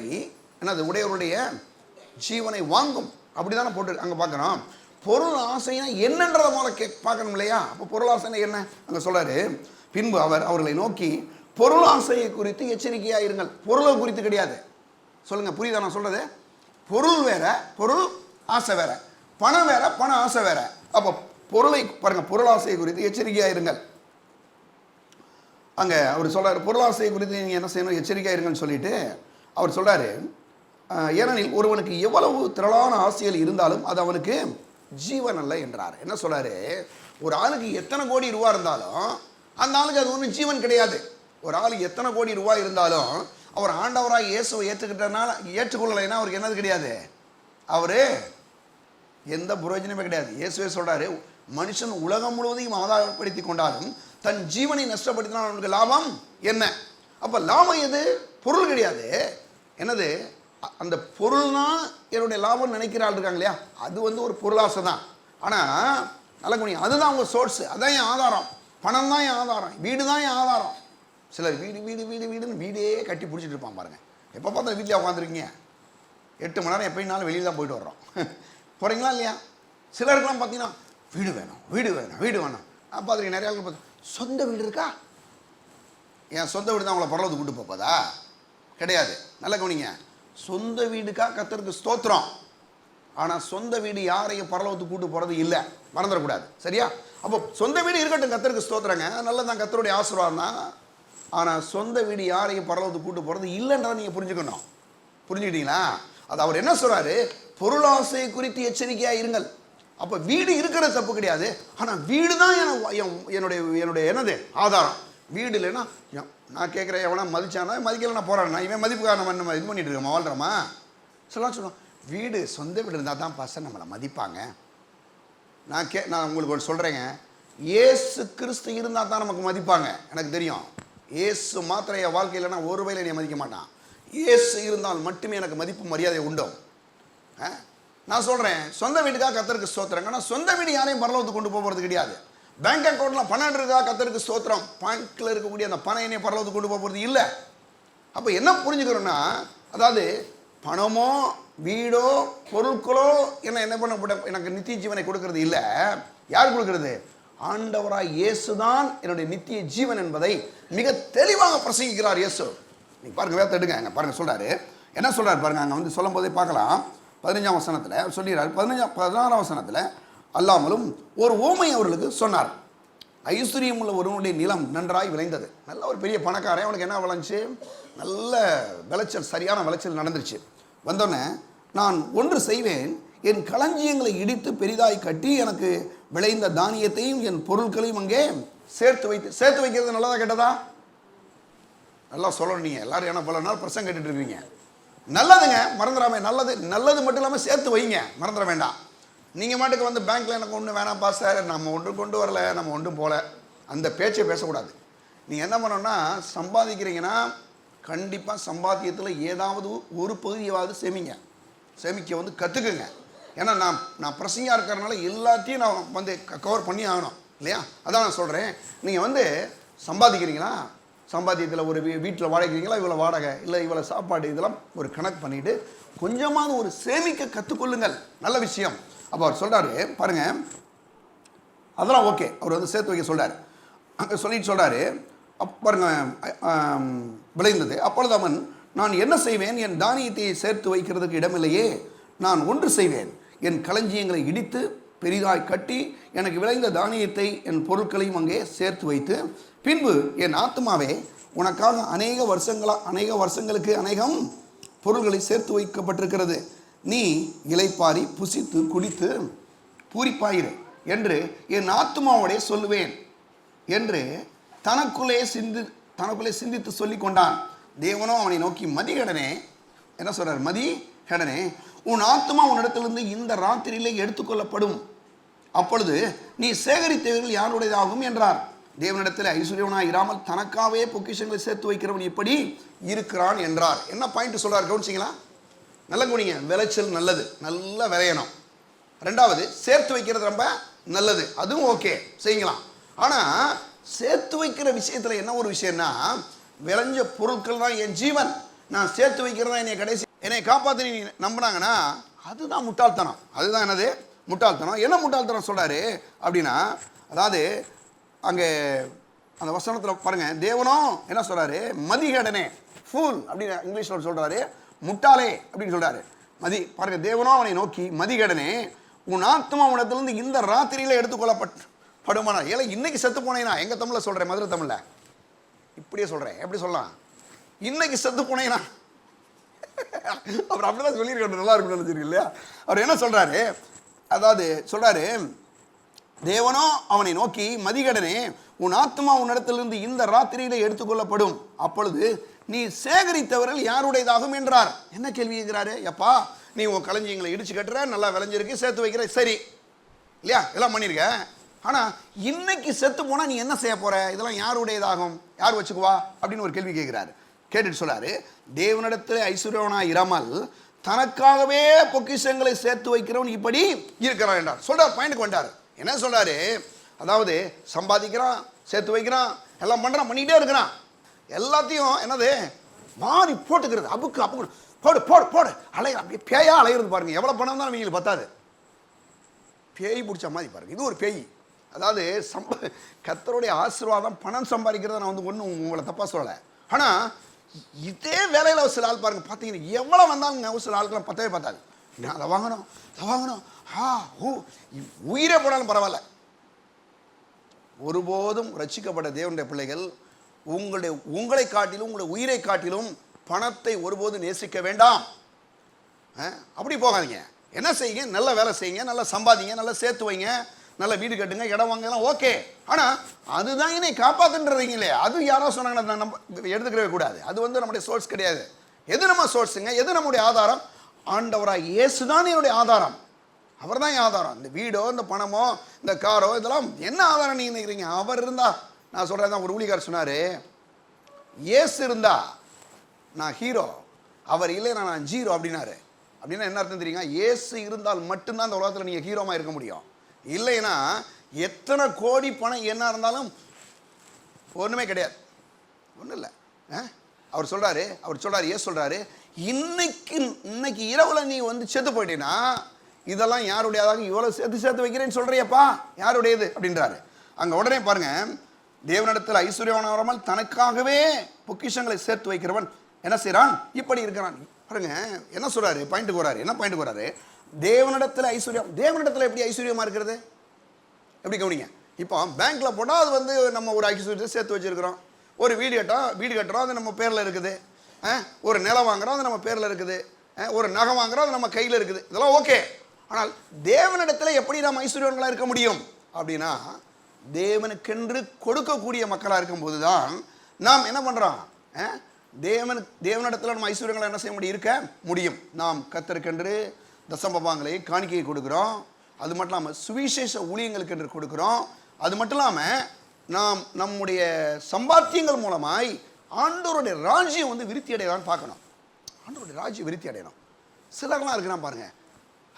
என்னது? உடையவருடைய ஜீவனை வாங்கும், அப்படி தானே போட்டு அங்கே பார்க்குறோம். பொருள் ஆசைனா என்னன்றதை முதல்ல பார்க்கணும் இல்லையா? அப்போ பொருள் ஆசைனா என்ன அங்கே சொல்றாரு. பின்பு அவர் அவர்களை நோக்கி, பொருள் ஆசையை குறித்து எச்சரிக்கையாக இருங்கள். பொருளை குறித்து கிடையாது. சொல்லுங்க, புரியுதா நான் சொல்றது? பொருள் வேற, பொருள் ஆசை வேற, பணம் வேற, பண ஆசை வேற. அப்போ பொருளை பாருங்க, பொருள் ஆசையை குறித்து எச்சரிக்கையாக இருங்கள். அங்கே அவர் சொல்றாரு, பொருளாசையை குறித்து நீங்கள் என்ன செய்யணும்? எச்சரிக்கையாக இருங்கன்னு சொல்லிட்டு அவர் சொல்றாரு, ஏனெனில் ஒருவனுக்கு எவ்வளவு திரளான ஆசைகள் இருந்தாலும் அது அவனுக்கு ஜீவன் அல்ல என்றார். என்ன சொல்றாரு? ஒரு ஆளுக்கு எத்தனை கோடி ரூபா இருந்தாலும் அந்த ஆளுக்கு அது ஒன்றும் ஜீவன் கிடையாது. ஒரு ஆளுக்கு எத்தனை கோடி ரூபாய் இருந்தாலும் அவர் ஆண்டவராக இயேசுவை ஏற்றுக்கொள்ளலைன்னா அவருக்கு என்னது கிடையாது? அவரு எந்த பிரயோஜனமே கிடையாது. இயேசுவே சொல்றாரு, மனுஷன் உலகம் முழுவதையும் ஆதாயப்படுத்தி கொண்டாலும் தன் ஜீவனை நஷ்டப்படுத்தினால் அவனுக்கு லாபம் என்ன? அப்போ லாபம் எது? பொருள் கிடையாது. என்னது? அந்த பொருள்னா என்னுடைய லாபம் நினைக்கிறாள் இருக்காங்க இல்லையா, அது ஒரு பொருளாசை தான். ஆனால் நல்ல குணி, அதுதான் அவங்க சோர்ஸு, அதான் என் ஆதாரம். பணம் தான் என் ஆதாரம், வீடு தான் என் ஆதாரம். சிலர் வீடு வீடு வீடு வீடுன்னு வீடே கட்டி பிடிச்சிட்டு இருப்பான் பாருங்க. எப்போ பார்த்தா வீட்டில் உட்காந்துருக்கீங்க, 8 மணி நேரம் எப்படினாலும் வெளியில் தான் போயிட்டு வர்றோம். போகிறீங்களா இல்லையா? சிலருக்குலாம் பார்த்தீங்கன்னா வீடு வேணும், வீடு வேணும், வீடு வேணும். பார்த்துருக்கேன் நிறையா பார்த்து, சொந்த வீடு இருக்கா? என் சொந்த வீடு தான் உங்களை பரலோகத்துக்கு கூட்டு போப்பதா? கிடையாது. நல்ல கவனிங்க, சொந்த வீடுக்கா கர்த்தருக்கு ஸ்தோத்திரம். ஆனால் சொந்த வீடு யாரையும் பரலோகத்துக்கு கூட்டு போகிறது இல்லை, மறந்துடக்கூடாது. சரியா? அப்போ சொந்த வீடு இருக்கட்டும், கர்த்தருக்கு ஸ்தோத்திரங்க, நல்லதான், கர்த்தருடைய ஆசீர்வாதம் தான். ஆனால் சொந்த வீடு யாரையும் பரலோகத்துக்கு கூட்டு போகிறது இல்லைன்றதை நீங்கள் புரிஞ்சுக்கணும். புரிஞ்சுக்கிட்டீங்களா? அது அவர் என்ன சொல்கிறாரு? பொருளாசை குறித்து எச்சரிக்கையாக இருங்கள். அப்போ வீடு இருக்கிறது தப்பு கிடையாது. ஆனால் வீடு தான் என்னுடைய என்னது ஆதாரம். வீடு இல்லைன்னா நான் கேட்குறேன், எவனா மதிச்சானா மதிக்கலைன்னா போகிறான்னா இவன் மதிப்புக்காக நம்ம இது பண்ணிட்டு இருக்கோம், வாழ்கிறோமா? சொல்லுவோம், வீடு சொந்த வீடு இருந்தால் தான் பசங்க நம்மளை மதிப்பாங்க. நான் உங்களுக்கு ஒன்று சொல்கிறேங்க, ஏசு கிறிஸ்து இருந்தால் தான் நமக்கு மதிப்பாங்க. எனக்கு தெரியும், ஏசு மாத்திரம் என் வாழ்க்கை இல்லைன்னா ஒரு வேளை என்னை மதிக்க மாட்டான். ஏசு இருந்தால் மட்டுமே எனக்கு மதிப்பு மரியாதை உண்டோ. நான் சொல்கிறேன், சொந்த வீட்டுக்காக கர்த்தருக்கு ஸ்தோத்திரங்க. ஆனால் சொந்த வீடு யாரையும் பரலோகத்துக்கு கொண்டு போகிறது கிடையாது. பேங்க் அக்கௌண்ட்டில் பணம் இருக்கா, கர்த்தருக்கு ஸ்தோத்திரம். பேங்க்கில் இருக்கக்கூடிய அந்த பணம் என்னைய பரலோகத்துக்கு கொண்டு போகிறது இல்லை. அப்போ என்ன புரிஞ்சுக்கிறோன்னா, அதாவது பணமோ வீடோ பொருட்களோ என்ன பண்ண எனக்கு நித்திய ஜீவனை கொடுக்கறது இல்லை. யார் கொடுக்கறது? ஆண்டவராய் இயேசு தான் என்னுடைய நித்திய ஜீவன் என்பதை மிக தெளிவாக பிரசங்கிக்கிறார் இயேசு. நீங்கள் பாருங்கள், வேத்த எடுங்க, அங்கே பாருங்கள் சொல்கிறாரு. என்ன சொல்கிறார் பாருங்கள், அங்கே சொல்லும் போதே பார்க்கலாம். 15ஆம் வசனத்தில் சொல்லிடுறாரு. 16ஆம் வசனத்தில் அல்லாமலும் ஒரு ஓமை அவர்களுக்கு சொன்னார். ஐஸ்வர்யம் உள்ள ஒருவனுடைய நிலம் நன்றாய் விளைந்தது. நல்ல ஒரு பெரிய பணக்காரன், அவனுக்கு என்ன விளைஞ்சி? நல்ல விளைச்சல், சரியான விளைச்சல் நடந்துருச்சு. வந்தோடனே, நான் ஒன்று செய்வேன், என் களஞ்சியங்களை இடித்து பெரிதாய் கட்டி எனக்கு விளைந்த தானியத்தையும் என் பொருட்களையும் அங்கே சேர்த்து வைக்கிறது நல்லதா கெட்டதா? நல்லா சொல்லணும். நீங்கள் எல்லாரும் என்ன பல நாள் பிரசங்கம் கேட்டுட்டு இருக்கீங்க. நல்லதுங்க, மறந்துடாம. நல்லது மட்டும் இல்லாமல் சேர்த்து வைங்க, மறந்துட வேண்டாம். நீங்கள் மாட்டுக்கு பேங்க்கில் எனக்கு ஒன்றும் வேணாம்ப்பா சார், நம்ம ஒன்றும் கொண்டு வரல, நம்ம ஒன்றும் போகல, அந்த பேச்சை பேசக்கூடாது. நீங்கள் என்ன பண்ணணும்னா, சம்பாதிக்கிறீங்கன்னா கண்டிப்பாக சம்பாத்தியத்தில் ஏதாவது ஒரு பகுதியாவது சேமிக்க கற்றுக்குங்க. ஏன்னா நான் பிரசங்கியாக இருக்கிறதுனால எல்லாத்தையும் நான் வந்து கவர் பண்ணி ஆகணும் இல்லையா? அதான் நான் சொல்கிறேன். நீங்கள் வந்து சம்பாதிக்கிறீங்களா, சம்பாத்தியத்தில் ஒரு வீட்டில் வாடகைக்கிறீங்களா, இவ்வளோ வாடகை இல்லை இவ்வளோ சாப்பாடு, இதெல்லாம் ஒரு கணக்கு பண்ணிவிட்டு கொஞ்சமாவது ஒரு சேமிக்க கற்றுக்கொள்ளுங்கள். நல்ல விஷயம். அப்போ அவர் சொல்கிறாரு பாருங்கள், அதெல்லாம் ஓகே, அவர் வந்து சேர்த்து வைக்க சொல்கிறார். அங்கே சொல்லிட்டு சொல்கிறாரு பாருங்க, விளைந்தது. அப்பொழுது அவன், நான் என்ன செய்வேன், என் தானியத்தை சேர்த்து வைக்கிறதுக்கு இடமில்லையே, நான் ஒன்று செய்வேன், என் களஞ்சியங்களை இடித்து பெரிதாய் கட்டி எனக்கு விளைந்த தானியத்தை என் பொருட்களையும் அங்கே சேர்த்து வைத்து, பின்பு என் ஆத்மாவே உனக்காக அநேக வருஷங்களுக்கு அநேகம் பொருள்களை சேர்த்து வைக்கப்பட்டிருக்கிறது, நீ இளைப்பாரி புசித்து குடித்து பூரிப்பாயிரு என்று என் ஆத்மாவோடே சொல்லுவேன் என்று தனக்குள்ளே சிந்தித்து சொல்லி கொண்டான். தேவனோ அவனை நோக்கி, மதிகடனே, என்ன சொல்றார், மதிகடனே, உன் ஆத்மா உன்னிடத்திலிருந்து இந்த ராத்திரியிலே எடுத்துக்கொள்ளப்படும், அப்பொழுது நீ சேகரித்தவர்கள் யாருடையதாகும் என்றார். தேவனிடத்தில் ஐஸ்வர்யவனாய் இராமல் தனக்காகவே பொக்கிஷங்களை சேர்த்து வைக்கிறவன் எப்படி இருக்கிறான் என்றார். என்ன பாயிண்ட் சொல்றார் கவனிச்சிங்களா? நல்ல கவனிங்க. விளைச்சல் நல்லது, நல்லா விளையணும். ரெண்டாவது, சேர்த்து வைக்கிறது ரொம்ப நல்லது, அதுவும் ஓகே செய்யலாம். ஆனால் சேர்த்து வைக்கிற விஷயத்தில் என்ன ஒரு விஷயம்னா, விளைஞ்ச பொருட்கள் தான் என் ஜீவன், நான் சேர்த்து வைக்கிறதா என்னை காப்பாற்றி நம்பினாங்கன்னா அதுதான் முட்டாள்தனம். அதுதான் என்னது முட்டாள்தனம். என்ன முட்டாள்தனம் சொல்கிறாரு அப்படின்னா, அதாவது அங்கே அந்த வசனத்தில் பாருங்கள், தேவனோ என்ன சொல்கிறாரு, மதிகடனே, ஃபூல் அப்படின்னு இங்கிலீஷில் சொல்கிறாரு, முட்டாளே அப்படின்னு சொல்கிறாரு. பாருங்கள், தேவனோ அவனை நோக்கி, மதிகடனே, உன் ஆத்மா உனத்திலிருந்து இந்த ராத்திரியில் எடுத்துக்கொள்ளப்படுமானா. ஏன்னா இன்னைக்கு செத்து போனேனா, எங்கள் தமிழில் சொல்கிறேன், மதுரை தமிழில் இப்படியே சொல்கிறேன், எப்படி சொல்லலாம், இன்னைக்கு செத்து போனேனா, அவர் அப்படிதான் சொல்லியிருக்காரு, நல்லா இருக்குன்னு நினைச்சிருக்கு இல்லையா? அவர் என்ன சொல்கிறாரு, அதாவது சொல்கிறாரு, தேவனோ அவனை நோக்கி, மதிகடனே, உன் ஆத்மா உன்னிடத்திலிருந்து இந்த ராத்திரியில் எடுத்துக்கொள்ளப்படும், அப்பொழுது நீ சேகரித்தவர்கள் யாருடையதாகும் என்றார். என்ன கேள்வி கேட்கிறாரு? எப்பா, நீ உன் களஞ்சியங்களை இடிச்சு கட்டுற, நல்லா விளைஞ்சிருக்கு, சேர்த்து வைக்கிற, சரி இல்லையா, இதெல்லாம் பண்ணியிருக்க. ஆனால் இன்னைக்கு செத்து போனால் நீ என்ன செய்ய போற, இதெல்லாம் யாருடையதாகும், யார் வச்சுக்குவா அப்படின்னு ஒரு கேள்வி கேட்கிறாரு. கேட்டுட்டு சொல்றாரு, தேவனிடத்தில் ஐஸ்வர்யவனாய் இராமல் தனக்காகவே பொக்கிஷங்களை சேர்த்து வைக்கிறவன் இப்படி இருக்கிறான் என்றார். சொல்றார், பாயிண்ட்க்கு வந்தார். என்ன சொல்றாரு, அதாவது சம்பாதிக்கிறான், சேர்த்து வைக்கிறான், எல்லாம் பண்றான், பண்ணிக்கிட்டே இருக்கிறான், எல்லாத்தையும் என்னது மாறி போட்டுக்கிறது, அப்புக்கு போடு போடு போடு அலைய, அப்படியே பேயா அலையிறது. பாருங்க, எவ்வளோ பணம் தான் அவங்களுக்கு பத்தாது, பேய் பிடிச்ச மாதிரி பாருங்க. இது ஒரு பேய். அதாவது கர்த்தருடைய ஆசீர்வாதம், பணம் சம்பாதிக்கிறத நான் வந்து ஒன்றும் உங்களை தப்பாக சொல்லலை. ஆனால் இதே வேலையில் ஒரு சில ஆள் பாருங்க, பார்த்தீங்கன்னா எவ்வளோ வந்தாலும் ஒரு சில ஆளுக்கெல்லாம் பத்தவே பார்த்தாது. நான் அதை வாங்கணும், அதை வாங்கணும், உயிரே போனாலும் பரவாயில்ல. ஒருபோதும் ரட்சிக்கப்பட்ட தேவனுடைய பிள்ளைகள் உங்களை காட்டிலும், உங்களுடைய உயிரை காட்டிலும் பணத்தை ஒருபோதும் நேசிக்க வேண்டாம். அப்படி போகாதீங்க. என்ன செய்யுங்க, நல்ல வேலை செய்யுங்க, நல்லா சம்பாதிங்க, நல்லா சேர்த்து வைங்க, நல்ல வீடு கட்டுங்க, இடம் வாங்கலாம், ஓகே. ஆனால் அதுதான் என்னை காப்பாற்றுன்றீங்களே, அது யாரோ சொன்னாங்கன்னா நம்ம எடுத்துக்கவே கூடாது. அது வந்து நம்முடைய சோர்ஸ் கிடையாது. எது நம்ம சோர்ஸுங்க, எது நம்முடைய ஆதாரம்? ஆண்டவராக இயேசு தான் என்னுடைய ஆதாரம். அவர் தான் என் ஆதாரம். இந்த வீடோ, இந்த பணமோ, இந்த காரோ, இதெல்லாம் என்ன ஆதாரம் நீங்கள் நினைக்கிறீங்க? அவர் இருந்தா, நான் சொல்கிறேன் தான், ஒரு ஊழியக்காரர் சொன்னார், இயேசு இருந்தா நான் ஹீரோ, அவர் இல்லைன்னா நான் ஜீரோ அப்படின்னாரு. அப்படின்னா என்ன அர்த்தம் தெரியுங்க? இயேசு இருந்தால் மட்டும்தான் இந்த உலகத்தில் நீங்கள் ஹீரோமாக இருக்க முடியும். இல்லைன்னா எத்தனை கோடி பணம் என்ன இருந்தாலும் ஒன்றுமே கிடையாது, ஒன்றும் இல்லை. அவர் சொல்கிறாரு, ஏன் சொல்கிறாரு, இன்னைக்கு இரவில் நீ வந்து செத்து போயிட்டீங்கன்னா இதெல்லாம் யாருடையதாக, இவ்வளோ சேர்த்து வைக்கிறேன்னு சொல்கிறியப்பா, யாருடையது அப்படின்றாரு. அங்கே உடனே பாருங்க, தேவனிடத்தில் ஐஸ்வர்யவனாய் இராமல் தனக்காகவே பொக்கிஷங்களை சேர்த்து வைக்கிறவன் என்ன செய்கிறான், இப்படி இருக்கிறான். பாருங்க என்ன சொல்கிறாரு, பாயிண்ட்டுக்கு வராரு. என்ன பாயிண்ட்டுக்கு வராரு? தேவனிடத்தில் ஐஸ்வர்யம். தேவனிடத்தில் எப்படி ஐஸ்வர்யமாக இருக்கிறது? எப்படி கவனிங்க. இப்போ பேங்க்கில் போட்டால் அது வந்து நம்ம ஒரு ஐஸ்வர்யத்தை சேர்த்து வச்சுருக்கிறோம். ஒரு வீடு கட்டுறோம், அது நம்ம பேரில் இருக்குது. ஒரு நிலம் வாங்குகிறோம், அது நம்ம பேரில் இருக்குது. ஒரு நகை வாங்குகிறோம், அது நம்ம கையில் இருக்குது. இதெல்லாம் ஓகே. ஆனால் தேவனிடத்தில் எப்படி நம்ம ஐஸ்வர்யங்களாக இருக்க முடியும் அப்படின்னா, தேவனுக்கென்று கொடுக்கக்கூடிய மக்களாக இருக்கும்போது தான் நாம் என்ன பண்ணுறோம், தேவனிடத்தில் நம்ம ஐஸ்வர்யங்களை என்ன செய்ய முடியும், இருக்க முடியும். நாம் கர்த்தருக்கென்று தசமபாகங்களை காணிக்கையை கொடுக்குறோம். அது மட்டும் இல்லாமல் சுவிசேஷ ஊழியங்களுக்கு என்று கொடுக்குறோம். அது மட்டும் இல்லாமல் நாம் நம்முடைய சம்பாத்தியங்கள் மூலமாய் ஆண்டவருடைய ராஜ்யம் வந்து விருத்தி அடையலான்னு பார்க்கணும். ஆண்டவருடைய ராஜ்யம் விருத்தி அடையணும். சிலர்லாம் இருக்கிறான் பாருங்க,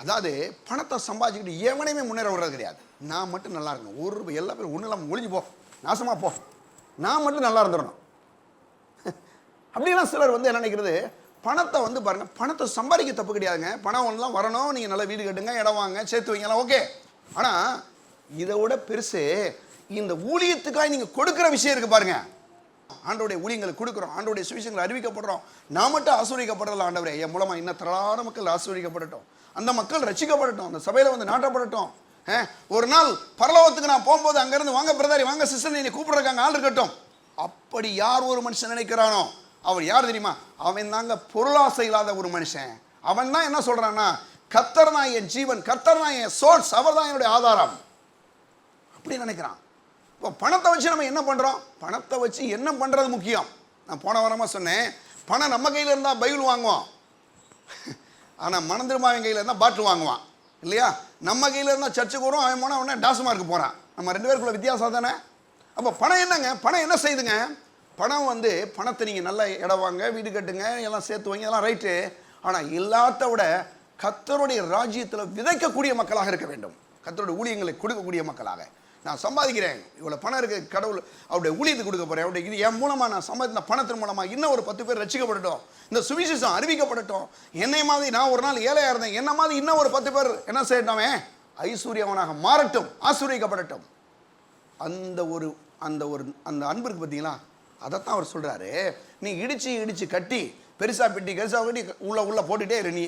அதாவது பணத்தை சம்பாதிச்சுக்கிட்டு எவனையுமே முன்னேற விடுறது கிடையாது. நான் மட்டும் நல்லா இருக்கணும், எல்லா பேரும் ஒன்றும் இல்லாமல் ஒழிஞ்சு போ, நாசமாக போ, நான் மட்டும் நல்லா இருந்துடணும். அப்படின்னா சிலர் என்ன நினைக்கிறது, பணத்தை பாருங்க, பணத்தை சம்பாதிக்க தப்பு கிடையாதுங்க. பணம் ஒன்றுலாம் வரணும், நீங்கள் நல்லா வீடு கட்டுங்க, இடம் வாங்க, சேர்த்து வைங்கலாம், ஓகே. ஆனால் இதை விட பெருசு இந்த ஊழியத்துக்காக நீங்கள் கொடுக்குற விஷயம் இருக்கு பாருங்க. ஆண்டோடைய ஊழியங்களை கொடுக்குறோம், ஆண்டோடைய சுவிசேஷங்களை அறிவிக்கப்படுறோம், நான் மட்டும் ஆசீர்வதிக்கப்படுறதில்ல. ஆண்டவரே, என் மூலமா இன்னும் திரளான மக்கள் ஆசீர்வதிக்கப்படட்டும், அந்த மக்கள் ரட்சிக்கப்படட்டும், அந்த சபையில் நாட்டப்படட்டும். ஒரு நாள் பரலோகத்துக்கு நான் போகும்போது அங்கேருந்து வாங்க பிரதாரி, வாங்க சிஸ்டர், நீ கூப்பிடுறாங்க, ஆள் இருக்கட்டும். அப்படி யார் ஒரு மனுஷன் நினைக்கிறானோ அவர் யார் தெரியுமா? அவன் தாங்க பொருளாசை இல்லாத ஒரு மனுஷன். அவன் தான் என்ன சொல்றான்னா, கர்த்தர் தான் என் ஜீவன், கர்த்தர் தான் என் சோர்ஸ், அவர் தான் என்னுடைய ஆதாரம் அப்படி நினைக்கிறான். இப்போ பணத்தை வச்சு நம்ம என்ன பண்ணுறோம்? பணத்தை வச்சு என்ன பண்ணுறது முக்கியம். நான் போன வாரமாக சொன்னேன், பணம் நம்ம கையில் இருந்தால் பைபிள் வாங்குவான், ஆனால் மனந்திருமாவின் கையில் இருந்தால் பாட்டில் வாங்குவான் இல்லையா? நம்ம கையில் இருந்தால் சர்ச்சுக்கு வரும், அவன் போனால் உடனே டாஸ்மார்க்கு போகிறான். நம்ம 2 பேருக்குள்ள வித்தியாசம் தானே. அப்போ பணம் என்னங்க? பணம் என்ன செய்யுதுங்க? பணம் பணத்தை நீங்கள் நல்ல இடம் வாங்க, வீடு கட்டுங்க, எல்லாம் சேர்த்து வைங்க, எல்லாம் ரைட்டு. ஆனால் எல்லாத்த விட கர்த்தருடைய ராஜ்யத்தில் விதைக்கக்கூடிய மக்களாக இருக்க வேண்டும், கர்த்தருடைய ஊழியங்களை கொடுக்கக்கூடிய மக்களாக. நான் சம்பாதிக்கிறேன், இவ்வளோ பணம் இருக்குது, கடவுள் அவருடைய ஊழியத்துக்கு கொடுக்க போகிறேன், அவருடைய இது என் மூலமாக நான் சம்பாதித்த பணத்தின் மூலமாக இன்னும் ஒரு 10 பேர் ரட்சிக்கப்படட்டும், இந்த சுவிசேஷம் அறிவிக்கப்படட்டும். என்னை மாதிரி நான் ஒரு நாள் ஏழையாக இருந்தேன், என்ன மாதிரி இன்னும் ஒரு 10 பேர் என்ன செய்யட்டாமே ஐஸ்வர்யவனாக மாறட்டும், ஆசீர்வதிக்கப்படட்டும். அந்த அன்பு இருக்கு பார்த்தீங்களா? அதைத்தான் அவர் சொல்கிறாரு. நீ இடிச்சு கட்டி பெருசாக கட்டி உள்ள போட்டுகிட்டே இரு, நீ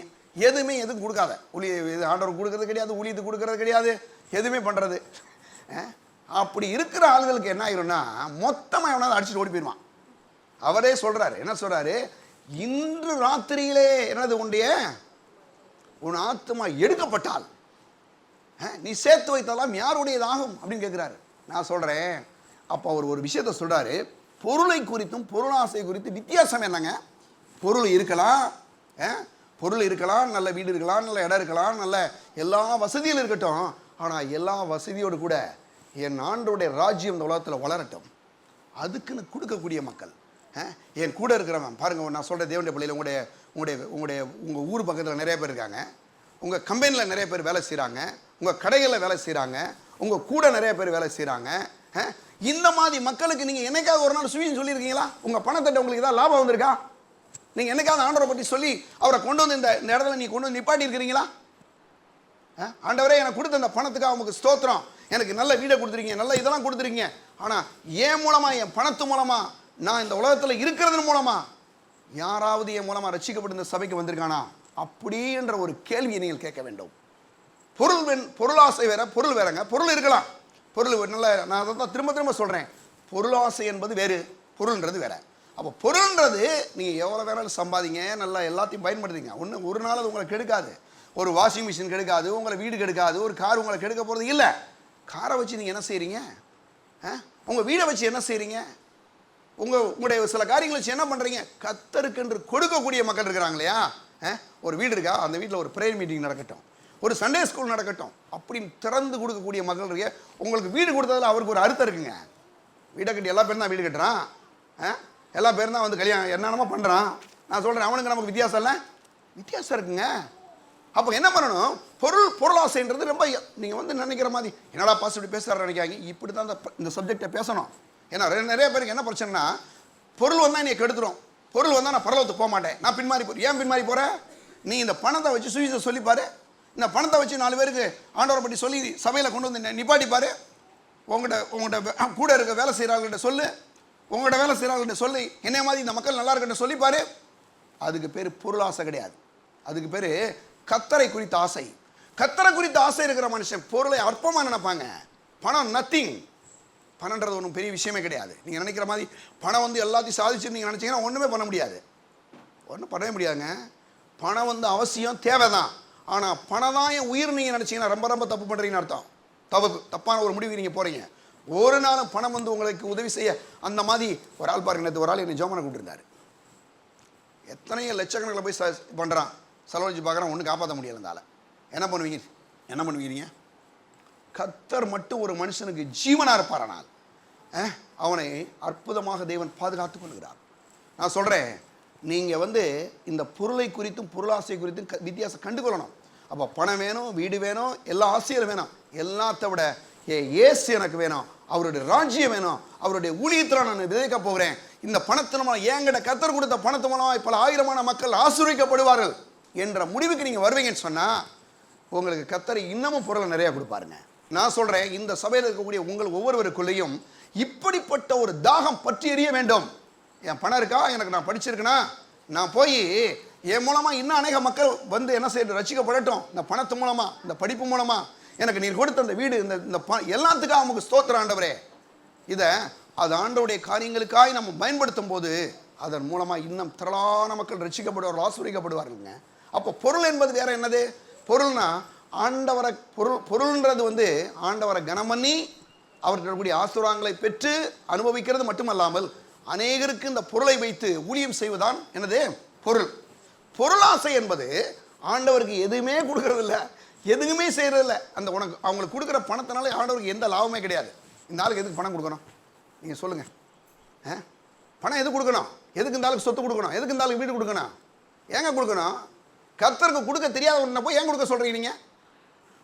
எதுவும் கொடுக்காத. இது ஆண்டவர் கொடுக்கறது கிடையாது, ஊழியத்துக்கு கொடுக்கறது கிடையாது, எதுவுமே பண்ணுறது. அப்படி இருக்கிற ஆளுகளுக்கு என்ன ஆயிரும்னா, மொத்தமாக எவனாவது அடிச்சுட்டு ஓடி போயிடுவான். அவரே சொல்கிறாரு, என்ன சொல்கிறாரு? இன்று ராத்திரியிலே என்னது உன் ஆத்மா எடுக்கப்பட்டால் நீ சேர்த்து வைத்தாலாம் யாருடையதாகும் அப்படின்னு கேட்குறாரு. நான் சொல்கிறேன், அப்போ அவர் ஒரு விஷயத்த சொல்கிறாரு, பொருளை குறித்தும் பொருளாசை குறித்து வித்தியாசம் என்னங்க? பொருள் இருக்கலாம், நல்ல வீடு இருக்கலாம், நல்ல இடம் இருக்கலாம், நல்ல எல்லா வசதியும் இருக்கட்டும். ஆனால் எல்லா வசதியோடு கூட என் ஆண்டோடைய ராஜ்யம் இந்த உலகத்தில் வளரட்டும், அதுக்குன்னு கொடுக்கக்கூடிய மக்கள். என் கூட இருக்கிறவன் பாருங்கள், நான் சொல்கிற தேவனுடைய பிள்ளையில் உங்கள் ஊர் பக்கத்தில் நிறைய பேர் இருக்காங்க, உங்கள் கம்பெனியில் நிறைய பேர் வேலை செய்கிறாங்க, உங்கள் கடைகளில் வேலை செய்கிறாங்க, உங்கள் கூட நிறைய பேர் வேலை செய்கிறாங்க. இந்த மாதிரி மக்களுக்கு நீங்கள் என்னைக்காவது ஒரு நாள் சுவிசேஷம் சொல்லியிருக்கீங்களா? உங்கள் பணத்திட்ட உங்களுக்கு ஏதாவது லாபம் வந்திருக்கா? நீங்கள் என்னைக்காவது ஆண்டவரை பற்றி சொல்லி அவரை கொண்டு இந்த இடத்துல நீ கொண்டு நிப்பாட்டி இருக்கிறீங்களா? ஆண்டவரே, எனக்கு கொடுத்த அந்த பணத்துக்காக உங்களுக்கு ஸ்தோத்திரம், எனக்கு நல்ல வீடை கொடுத்துருக்கீங்க, நல்ல இதெல்லாம் கொடுத்துருக்கீங்க. ஆனால் என் மூலமாக, என் பணத்து மூலமாக, நான் இந்த உலகத்தில் இருக்கிறது மூலமாக யாராவது என் மூலமாக ரட்சிக்கப்பட்டு இந்த சபைக்கு வந்திருக்கானா அப்படின்ற ஒரு கேள்வியை நீங்கள் கேட்க வேண்டும். பொருளாசை வேற, பொருள் வேறங்க. பொருள் இருக்கலாம், பொருள் நல்ல, நான் அதை தான் திரும்ப சொல்கிறேன், பொருளாசை என்பது வேறு, பொருள்ன்றது வேற. அப்போ பொருள்ன்றது நீங்கள் எவ்வளோ வேணாலும் சம்பாதிங்க, நல்லா எல்லாத்தையும் பயன்படுத்திங்க, ஒரு நாள் அது உங்களை கெடுக்காது. ஒரு வாஷிங் மிஷின் கெடுக்காது, உங்களை வீடு கெடுக்காது, ஒரு கார் உங்களை கெடுக்க போகிறது இல்லை. காரை வச்சு நீங்கள் என்ன செய்கிறீங்க? உங்கள் வீடை வச்சு என்ன செய்கிறீங்க? உங்களுடைய சில காரியங்களை வச்சு என்ன பண்ணுறீங்க? கர்த்தருக்கென்று கொடுக்கக்கூடிய மக்கள் இருக்கிறாங்க இல்லையா? ஒரு வீடு இருக்கா, அந்த வீட்டில் ஒரு ப்ரேயர் மீட்டிங் நடக்கட்டும், ஒரு சண்டே ஸ்கூல் நடக்கட்டும், அப்படின்னு திறந்து கொடுக்கக்கூடிய மக்கள் இருக்க. உங்களுக்கு வீடு கொடுத்ததில் அவருக்கு ஒரு அர்த்தம் இருக்குங்க. வீடை கட்டி எல்லா பேரும் தான் வீடு கட்டுறான், எல்லா பேரும் தான் கல்யாணம் என்னென்னமோ பண்ணுறான். நான் சொல்கிறேன், அவனுக்கு நமக்கு வித்தியாசம் இல்லை, வித்தியாசம் இருக்குங்க. அப்போ என்ன பண்ணணும்? பொருளாசைன்றது ரொம்ப நீங்கள் நினைக்கிற மாதிரி என்னடா பாஸ் இப்படி பேசுகிறாரு நினைக்காங்க. இப்படி தான் இந்த சப்ஜெக்டை பேசணும். ஏன்னா நிறைய பேருக்கு என்ன பிரச்சனைனா, பொருள் வந்தால் நீ கெடுத்துரும், பொருள் வந்தால் நான் பரலோகத்துக்கு போக மாட்டேன், நான் பின்மாறி போகிறேன். ஏன் பின்மாறி போகிறேன்? நீ இந்த பணத்தை வச்சு சுவிசேஷம் சொல்லிப்பாரு, இந்த பணத்தை வச்சு 4 பேருக்கு ஆண்டவரை பற்றி சொல்லி சபையில் கொண்டு வந்து நிப்பாட்டிப்பாரு. உங்கள்கிட்ட கூட இருக்க வேலை செய்கிறாள்கிட்ட சொல்லு, உங்கள்கிட்ட வேலை செய்கிறாள்கிட்ட சொல்லி என்னைய மாதிரி இந்த மக்கள் நல்லா இருக்குன்னு சொல்லிப்பாரு. அதுக்கு பேர் பொருளாசை கிடையாது, அதுக்கு பேர் கர்த்தரை குறித்த ஆசை. கர்த்தரை குறித்த ஆசை இருக்கிற மனுஷன் பொருளை அற்பமாக நினைப்பாங்க. பணம் நத்திங், பணன்றது ஒன்றும் பெரிய விஷயமே கிடையாது. நீங்கள் நினைக்கிற மாதிரி பணம் எல்லாத்தையும் சாதிச்சு நீங்கள் நினச்சிங்கன்னா ஒன்றுமே பண்ண முடியாது, ஒன்றும் பண்ணவே முடியாதுங்க. பணம் அவசியம், தேவை தான். ஆனால் பணம் தான் என் உயிர் நீங்கள் நினச்சிங்கன்னா ரொம்ப தப்பு பண்ணுறீங்கன்னு அர்த்தம். தப்பான ஒரு முடிவு நீங்கள் போகிறீங்க. ஒரு நாளும் பணம் உங்களுக்கு உதவி செய்ய அந்த மாதிரி ஒரு ஆள் பாருங்க. நேற்று ஒரு ஆள் என்னை ஜோமனை கூப்பிட்டுருந்தாரு. எத்தனையோ லட்சக்கணக்கில் போய் பண்ணுறான், செலவழிச்சு பார்க்குறான், ஒன்றும் காப்பாற்ற முடியல. இருந்தால என்ன பண்ணுவீங்க? கர்த்தர் மட்டும் ஒரு மனுஷனுக்கு ஜீவனாக இருப்பார், ஆனால் அவனை அற்புதமாக தேவன் பாதுகாத்து கொள்கிறார். நான் சொல்கிறேன், நீங்கள் இந்த பொருளை குறித்தும் பொருளாசை குறித்தும் வித்தியாசம் கண்டுகொள்ளணும். அப்போ பணம் வேணும், வீடு வேணும், எல்லா ஆசையும் வேணும். எல்லாத்த விட இயேசு எனக்கு வேணும், அவருடைய ராஜ்யம் வேணும், அவருடைய ஊழியத்தில் நான் விதைக்க போகிறேன். இந்த பணத்தின் மூலம் என்கிட்ட கர்த்தர் கொடுத்த பணத்து மூலமாக பல ஆயிரமான மக்கள் ஆசீர்வதிக்கப்படுவார்கள் என்ற முடிவுக்கு நீங்கள் வருவீங்கன்னு சொன்னால் உங்களுக்கு கர்த்தர் இன்னமும் பொருளை நிறையா கொடுப்பாருங்க. நான் சொல்கிறேன், இந்த சபையில் இருக்கக்கூடிய உங்கள் ஒவ்வொருவருக்குள்ளேயும் இப்படிப்பட்ட ஒரு தாகம் பற்றி எறிய வேண்டும். என் பணம் இருக்கா, எனக்கு நான் படிச்சிருக்கேனா, நான் போய் என் மூலமாக இன்னும் அநேக மக்கள் வந்து என்ன செய்ய ரட்சிக்கப்படட்டும், இந்த பணத்து மூலமாக, இந்த படிப்பு மூலமாக, எனக்கு நீர் கொடுத்த அந்த வீடு, இந்த எல்லாத்துக்காக நமக்கு ஸ்தோத்திரம் ஆண்டவரே. இதை அது ஆண்டவருடைய காரியங்களுக்காக நம்ம பயன்படுத்தும் போது அதன் மூலமாக இன்னும் திரளான மக்கள் ரட்சிக்கப்படுவார்கள், ஆசீர்வதிக்கப்படுவார்களுங்க. அப்போ பொருள் என்பது வேற என்னது? பொருள்னா ஆண்டவரை பொருள்ன்றது வந்து ஆண்டவரை கனம் பண்ணி அவர்களுடைய ஆசீர்வாதங்களை பெற்று அனுபவிக்கிறது மட்டுமல்லாமல் அநேகருக்கு இந்த பொருளை வைத்து ஊழியம் செய்வதான் என்னது? பொருள். பொருளாசை என்பது ஆண்டவருக்கு எதுவுமே கொடுக்கறதில்ல, எதுவுமே செய்யறதில்ல. அந்த உனக்கு அவங்களுக்கு கொடுக்குற பணத்தினால ஆண்டவருக்கு எந்த லாபமே கிடையாது. இந்த ஆளுக்கு எதுக்கு பணம் கொடுக்கணும் நீங்கள் சொல்லுங்கள்? பணம் எது கொடுக்கணும்? எதுக்கு இந்த ஆளுக்கு சொத்து கொடுக்கணும்? எதுக்கு இந்த ஆளுக்கு வீடு கொடுக்கணும்? ஏங்க கொடுக்கணும்? கர்த்தருக்கு கொடுக்க தெரியாத ஒன்றை போய் ஏன் கொடுக்க சொல்கிறீங்க நீங்கள்?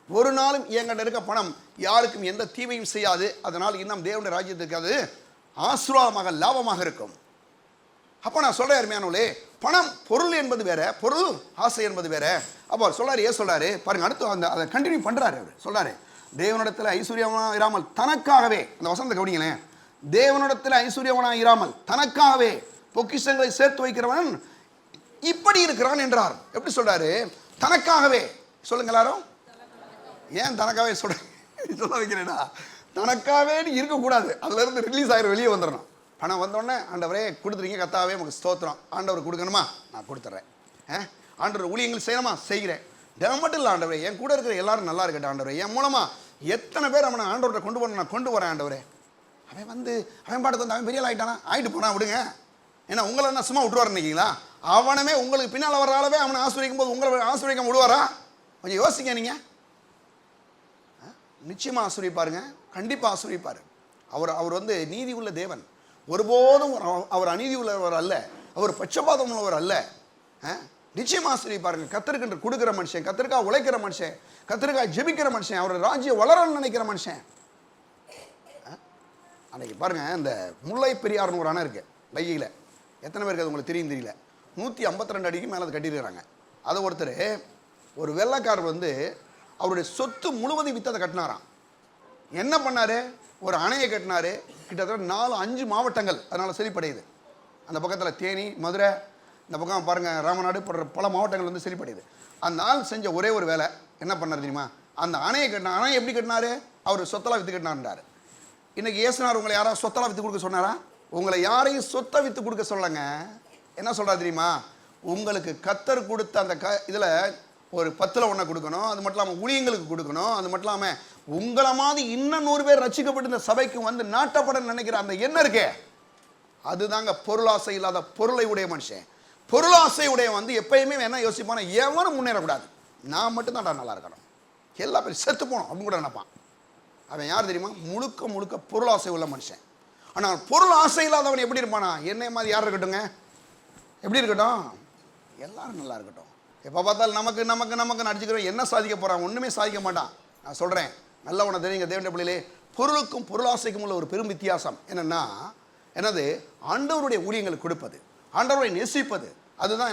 ஒரு நாளும் எங்கிட்ட இருக்க பணம் யாருக்கும் எந்த தீமையும் செய்யாது. அதனால் இன்னும் தேவனுடைய ராஜ்யத்துக்கு அது ஆசீர்வாதமாக லாபமாக இருக்கும். அப்போ நான் சொல்கிறேன் அருமையானவர்களே, பணம் பொருள் என்பது வேற, பொருள் ஆசை என்பது வேற. அப்போ சொல்கிறார், ஏன் சொல்கிறாரு பாருங்க, அடுத்து அந்த அதை கண்டினியூ பண்ணுறாரு. அவர் சொல்கிறாரு, தேவனிடத்தில் ஐஸ்வர்யவனாக இராமல் தனக்காகவே, அந்த வசனத்தை கவனிங்களேன், தேவனிடத்தில் ஐஸ்வர்யவனாக இராமல் தனக்காகவே பொக்கிஷங்களை சேர்த்து வைக்கிறவன் இப்படி இருக்கிறான் என்றார். எப்படி சொல்கிறாரு? தனக்காகவே. சொல்லுங்க எல்லாரும், ஏன் தனக்காகவே சொல்ல வைக்கிறேன்னா, தனக்காகவே இருக்கக்கூடாது, அதுலேருந்து ரிலீஸ் ஆகிற வெளியே வந்துடணும். பணம் வந்தோடனே ஆண்டவரே கொடுத்துறீங்க, கர்த்தாவே நமக்கு ஸ்தோத்திரம், ஆண்டவர் கொடுக்கணுமா நான் கொடுத்துட்றேன், ஆண்டவர் ஊழியங்கள் செய்யணுமா செய்கிறேன். தினம் மட்டும் இல்லை ஆண்டவரே, என் கூட இருக்கிற எல்லாரும் நல்லா இருக்கட்டும் ஆண்டவரே, என் மூலமாக எத்தனை பேர் அவனை ஆண்டவர்கிட்ட கொண்டு போகணும் நான் கொண்டு வரேன் ஆண்டவரே. அவன் வந்து அவன் பாட்டுக்கு வந்து அவன் பெரிய ஆகிட்டானா, ஆகிட்டு போனா விடுங்க. ஏன்னா உங்களை என்ன சும்மா விட்டுவார் நினைக்கிங்களா? அவனமே உங்களுக்கு பின்னால் வர அளவே அவனை ஆசிரியக்கும் போது உங்களை ஆசிரியக்க விடுவாரா? கொஞ்சம் யோசிங்க நீங்கள். நிச்சயமாக ஆசீர்வதிப்பாருங்க, கண்டிப்பாக ஆசீர்வதிப்பார். அவர் வந்து நீதி உள்ள தேவன், ஒருபோதும் அவர் அநீதி உள்ளவர் அல்ல, அவர் பட்சபாதம் உள்ளவர் அல்ல. நிச்சயமாக ஆசீர்வதிப்பாருங்க. கர்த்தருக்கு கொடுக்குற மனுஷன், கர்த்தருக்காக உழைக்கிற மனுஷன், கர்த்தருக்காக ஜெபிக்கிற மனுஷன், அவர் ராஜ்யம் வளரணும்னு நினைக்கிற மனுஷன். அன்றைக்கி பாருங்கள், இந்த முல்லை பெரியார்னு ஒரு அணை இருக்குது வைகையில். எத்தனை பேருக்கு அது உங்களுக்கு தெரியும் தெரியல. 152 அடிக்கு மேலே அதை கட்டியிருக்கிறாங்க. அதை ஒருத்தர், ஒரு வெள்ளைக்காரர் வந்து அவருடைய சொத்து முழுவதும் விற்று அதை கட்டினாராம். என்ன பண்ணார்? ஒரு அணையை கட்டினார். கிட்டத்தட்ட 4-5 மாவட்டங்கள் அதனால் செழிப்படையுது. அந்த பக்கத்தில் தேனி, மதுரை, இந்த பக்கம் பாருங்கள் ராமநாடு போன்ற பல மாவட்டங்கள் வந்து செழிப்படையுது. அந்த ஆள் செஞ்ச ஒரே ஒரு வேலை என்ன பண்ணார் தெரியுமா? அந்த அணையை கட்டினா. அணையை எப்படி கட்டினார்? அவர் சொத்தெல்லாம் விற்று கட்டினார்ன்றார். இன்றைக்கி இயேசுனார் உங்களை யாராவது சொத்தெல்லாம் விற்று கொடுக்க சொன்னாரா? உங்களை யாரையும் சொத்தை விற்று கொடுக்க சொல்லலைங்க. என்ன சொல்கிறார் தெரியுமா? உங்களுக்கு கர்த்தர் கொடுத்த அந்த இதில் ஒரு 10ல் 1 கொடுக்கணும், அது மட்டும் இல்லாமல் ஊழியங்களுக்கு கொடுக்கணும், அது மட்டும் இல்லாமல் உங்களை மாதிரி இன்னும் 100 பேர் ரட்சிக்கப்பட்டு இந்த சபைக்கு வந்து நாட்டப்பட நினைக்கிற அந்த எண்ணம் இருக்கே, அதுதாங்க பொருளாசை இல்லாத பொருளை உடைய மனுஷன். பொருளாசை உடைய வந்து எப்பயுமே என்ன யோசிப்பானா, எவனும் முன்னேறக்கூடாது, நான் மட்டும்தான்டா நல்லா இருக்கணும், எல்லா பேரும் செத்து போகணும் அப்படின்னு கூட நினைப்பான். அவன் யார் தெரியுமா? முழுக்க முழுக்க பொருளாசை உள்ள மனுஷன். ஆனால் பொருள் ஆசை இல்லாதவன் எப்படி இருப்பானா? என்னை மாதிரி யார் இருக்கட்டுங்க, எப்படி இருக்கட்டும், எல்லாரும் நல்லா இருக்கட்டும். எப்போ பார்த்தாலும் நமக்கு நமக்கு நமக்கு நடிச்சுக்கிறோம், என்ன சாதிக்க போகிறான்? ஒன்றுமே சாதிக்க மாட்டான். நான் சொல்கிறேன், நல்லா உன தெரியுங்க தேவனுடைய பிள்ளையிலே, பொருளுக்கும் பொருளாசைக்கும் உள்ள ஒரு பெரும் வித்தியாசம் என்னென்னா, என்னது? ஆண்டவருடைய ஊழியங்களுக்கு கொடுப்பது, ஆண்டவரை நேசிப்பது, அதுதான்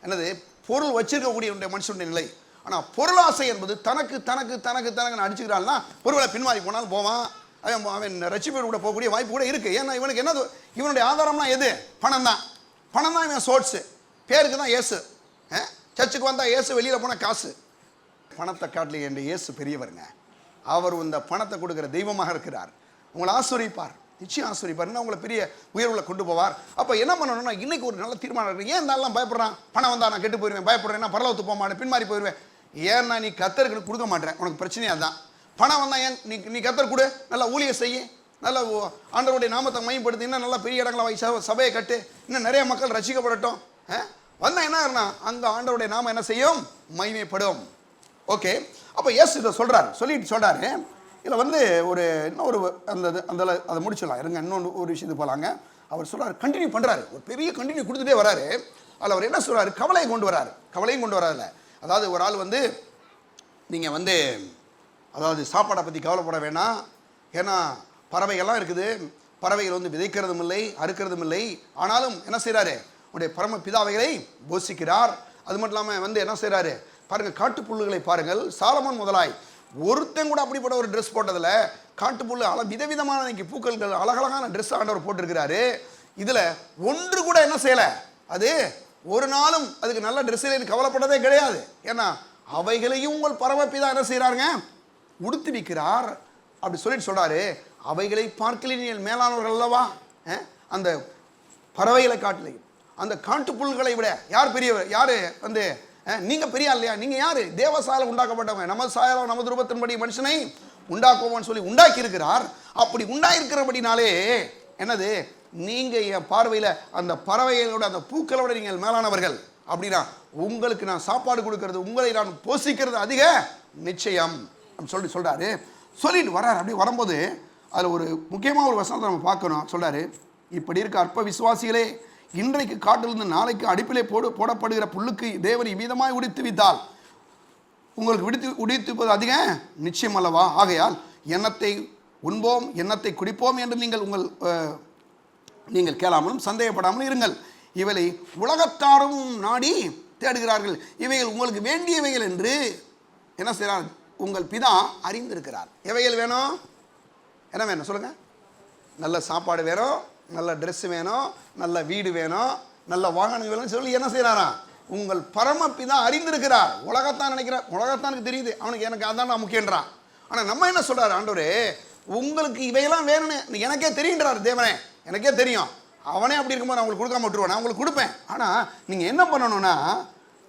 என்னது பொருள் வச்சிருக்கக்கூடிய மனுஷனுடைய நிலை. ஆனால் பொருளாசை என்பது தனக்கு தனக்கு தனக்கு தனக்கு அடிச்சுக்கிறான்னா ஒருவேளை பின்மாறி போனாலும் போவான், அவன் ரட்சிப்பேர் கூட போகக்கூடிய வாய்ப்பு கூட இருக்குது. ஏன்னா இவனுக்கு என்னது? இவனுடைய ஆதாரம்லாம் எது? பணம் தான். பணம் தான் இவன் சோர்ஸு. பேருக்கு தான் இயேசு. சர்ச்சுக்கு வந்தால் இயேசு, வெளியில் போனால் காசு. பணத்தை காட்டில் என்ற இயேசு பெரியவருங்க. அவர் இந்த பணத்தை கொடுக்குற தெய்வமாக இருக்கிறார். உங்களை ஆசீர்வதிப்பார், நிச்சயம் ஆசீர்வதிப்பார், உங்களை பெரிய உயர்வில் கொண்டு போவார். அப்போ என்ன பண்ணணும்னா, இன்றைக்கி ஒரு நல்ல தீர்மானம் இருக்குது. ஏன் இருந்தாலும் பயப்படுறான்? பணம் வந்தால் நான் கெட்டு போயிடுவேன், பயப்படுறேன், பரலோகத்துக்கு போக மாட்டேன், பின்மாறி போயிடுவேன். ஏன்னா நீ கர்த்தருக்கு கொடுக்க மாட்டேன், உனக்கு பிரச்சனையாக தான். பணம் வந்தால் ஏன் நீ கர்த்தர் கொடு, நல்லா ஊழியம் செய்ய, நல்லா ஆண்டவருடைய நாமத்தை மையப்படுத்தி, இன்னும் நல்லா பெரிய இடங்களை சபையை கட்டு, இன்னும் நிறைய மக்கள் ரசிக்கப்படட்டும். வந்தால் என்ன ஆகுனா, அங்கே ஆண்டவருடைய நாமம் என்ன செய்யும்? மகிமைப்படும். ஓகே, அப்போ இயேசு இதை சொல்கிறாரு. இதில் வந்து இன்னொரு அதை முடிச்சிடலாம் இருங்க, இன்னொன்று ஒரு விஷயத்துக்கு போகலாங்க. அவர் சொல்கிறார், கண்டினியூ பண்ணுறாரு, ஒரு பெரிய கண்டினியூ கொடுத்துட்டே வராரு. அதில் அவர் என்ன சொல்கிறாரு? கவலையை கொண்டு வராரு. கவலையும் கொண்டு வராதில்ல. அதாவது ஒரு ஆள் வந்து நீங்கள் வந்து அதாவது சாப்பாடை பற்றி கவலைப்பட வேணாம். ஏன்னா பறவைகள்லாம் இருக்குது. பறவைகள் வந்து விதைக்கிறதும் இல்லை, அறுக்கிறதும் இல்லை. ஆனாலும் என்ன செய்கிறாரு? உடைய பரம பிதாவைகளை போஷிக்கிறார். அது மட்டும் இல்லாமல் வந்து என்ன செய்கிறாரு பாருங்கள், காட்டுப்புல்லுகளை பாருங்கள். சாலமோன் முதலாய் ஒருத்தன் கூட அப்படிப்பட்ட ஒரு ட்ரெஸ் போட்டதில். காட்டுப்புல்லு விதவிதமான இன்னைக்கு பூக்கள்கள் அழகழகான ட்ரெஸ் ஆண்டவர் போட்டிருக்கிறாரு. இதில் ஒன்று கூட என்ன செய்யலை, அது ஒரு நாளும் அதுக்கு நல்ல ட்ரெஸ்ஸில் கவலைப்பட்டதே கிடையாது. ஏன்னா அவைகளையும் உங்கள் பரமபிதா என்ன செய்கிறாருங்க, உடுத்தி வைக்கிறார். அப்படி சொல்லிட்டு சொல்கிறாரு, அவைகளை பார்க்கல நீங்கள் மேலானவர்கள் அல்லவா, அந்த பறவைகளை காட்டிலையும் அந்த காட்டுப்புல்களை விட யார் பெரியவர்? யார் வந்து நீங்கள் பெரியா இல்லையா? நீங்கள் யார்? தேவசாயால் உண்டாக்கப்பட்டவங்க. நமது சாயால் நமது ரூபத்தின்படி மனுஷனை உண்டாக்குவோம்னு சொல்லி உண்டாக்கி இருக்கிறார். அப்படி உண்டாயிருக்கிறபடினாலே என்னது, நீங்கள் என் பார்வையில் அந்த பறவைகளோட அந்த பூக்களோட நீங்கள் மேலானவர்கள். அப்படின்னா உங்களுக்கு நான் சாப்பாடு கொடுக்கறது, உங்களை நான் போஷிக்கிறது அதிக நிச்சயம் சொல்லி சொல்கிறாரு. சொல்லிட்டு வர்றாரு. அப்படி வரும்போது அதில் ஒரு முக்கியமாக ஒரு வசனத்தை நம்ம பார்க்கணும். சொல்கிறாரு, இப்படி இருக்க அற்ப விசுவாசிகளே, இன்றைக்கு காட்டிலிருந்து நாளைக்கு அடுப்பிலே போடப்படுகிற புல்லுக்கு தேவன் இவ்விதமாய் உடித்து வைத்தால் உங்களுக்கு உடித்துப்பது அதிக நிச்சயம் அல்லவா? ஆகையால் எண்ணத்தை உண்போம் எண்ணத்தை குடிப்போம் என்று நீங்கள் கேளாமலும் சந்தேகப்படாமலும் இருங்கள். இவளை உலகத்தாரும் நாடி தேடுகிறார்கள். இவைகள் உங்களுக்கு வேண்டியவைகள் என்று என்ன செய்கிறார்? உங்கள் பிதா அறிந்திருக்கிறார். எவைகள் வேணும்? என்ன வேணும் சொல்லுங்கள்? நல்ல சாப்பாடு வேணும், நல்ல ட்ரெஸ் வேணும், நல்ல வீடு வேணும், நல்ல வாகனம் வேணும்னு சொல்லி என்ன செய்கிறாரா? உங்கள் பரமபிதா அறிந்திருக்கிறார். உலகத்தான் நினைக்கிறார், உலகத்தானுக்கு தெரியுது, அவனுக்கு எனக்கு அதான் நான் முக்கியன்றான். ஆனால் நம்ம என்ன சொல்கிறார்? ஆண்டவரே உங்களுக்கு இவையெல்லாம் வேணும்னு எனக்கே தெரியுன்றார் தேவனே, எனக்கே தெரியும். அவனே அப்படி இருக்கும்போது நான் உங்களுக்கு கொடுக்காம விட்டுருவேன், நான் உங்களுக்கு கொடுப்பேன். ஆனால் நீங்கள் என்ன பண்ணணும்னா,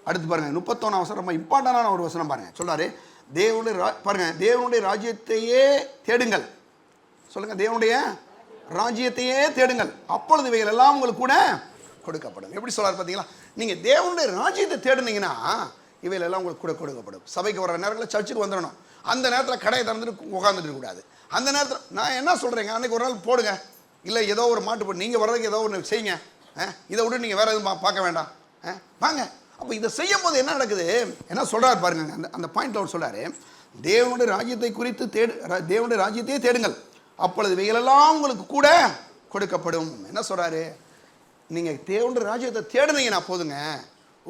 அடுத்து பாருங்கள் 31 வசனம், ரொம்ப இம்பார்ட்டண்டான ஒரு வசனம் பாருங்கள். சொல்கிறாரு, தேவனுடைய ராஜ்யத்தையே தேடுங்கள். சொல்லுங்கள், தேவனுடைய ராஜ்யத்தையே தேடுங்கள், அப்பொழுது இவைகள் எல்லாம் உங்களுக்கு கூட கொடுக்கப்படும். எப்படி சொல்றாரு பார்த்தீங்களா? நீங்கள் தேவனுடைய ராஜ்யத்தை தேடுனீங்கன்னா இவைகள் எல்லாம் உங்களுக்கு கூட கொடுக்கப்படும். சபைக்கு வர நேரத்தில் சர்ச்சுக்கு வந்துடணும். அந்த நேரத்தில் கடையை திறந்துட்டு உட்காந்துட்டு இருக்கக்கூடாது. அந்த நேரத்தில் நான் என்ன சொல்கிறேங்க, அன்றைக்கி ஒரு நாள் போடுங்க, இல்லை ஏதோ ஒரு மாட்டு போட்டு நீங்கள் வர்றதுக்கு ஏதோ ஒன்று செய்யுங்க. இதை விட்டு நீங்கள் வேறு எதுவும் பார்க்க வேண்டாம், வாங்க. அப்போ இதை செய்யும் போது என்ன நடக்குது, என்ன சொல்கிறார் பாருங்க. அந்த பாயிண்ட்ல அவர் சொல்கிறாரு, தேவனுடைய ராஜ்யத்தை குறித்து தேவனுடைய ராஜ்யத்தையே தேடுங்கள், அப்பொழுது இவைகளெல்லாம் உங்களுக்கு கூட கொடுக்கப்படும். என்ன சொல்கிறாரு? நீங்கள் தேவனுடைய ராஜ்யத்தை தேடுனீங்கன்னா போதுங்க,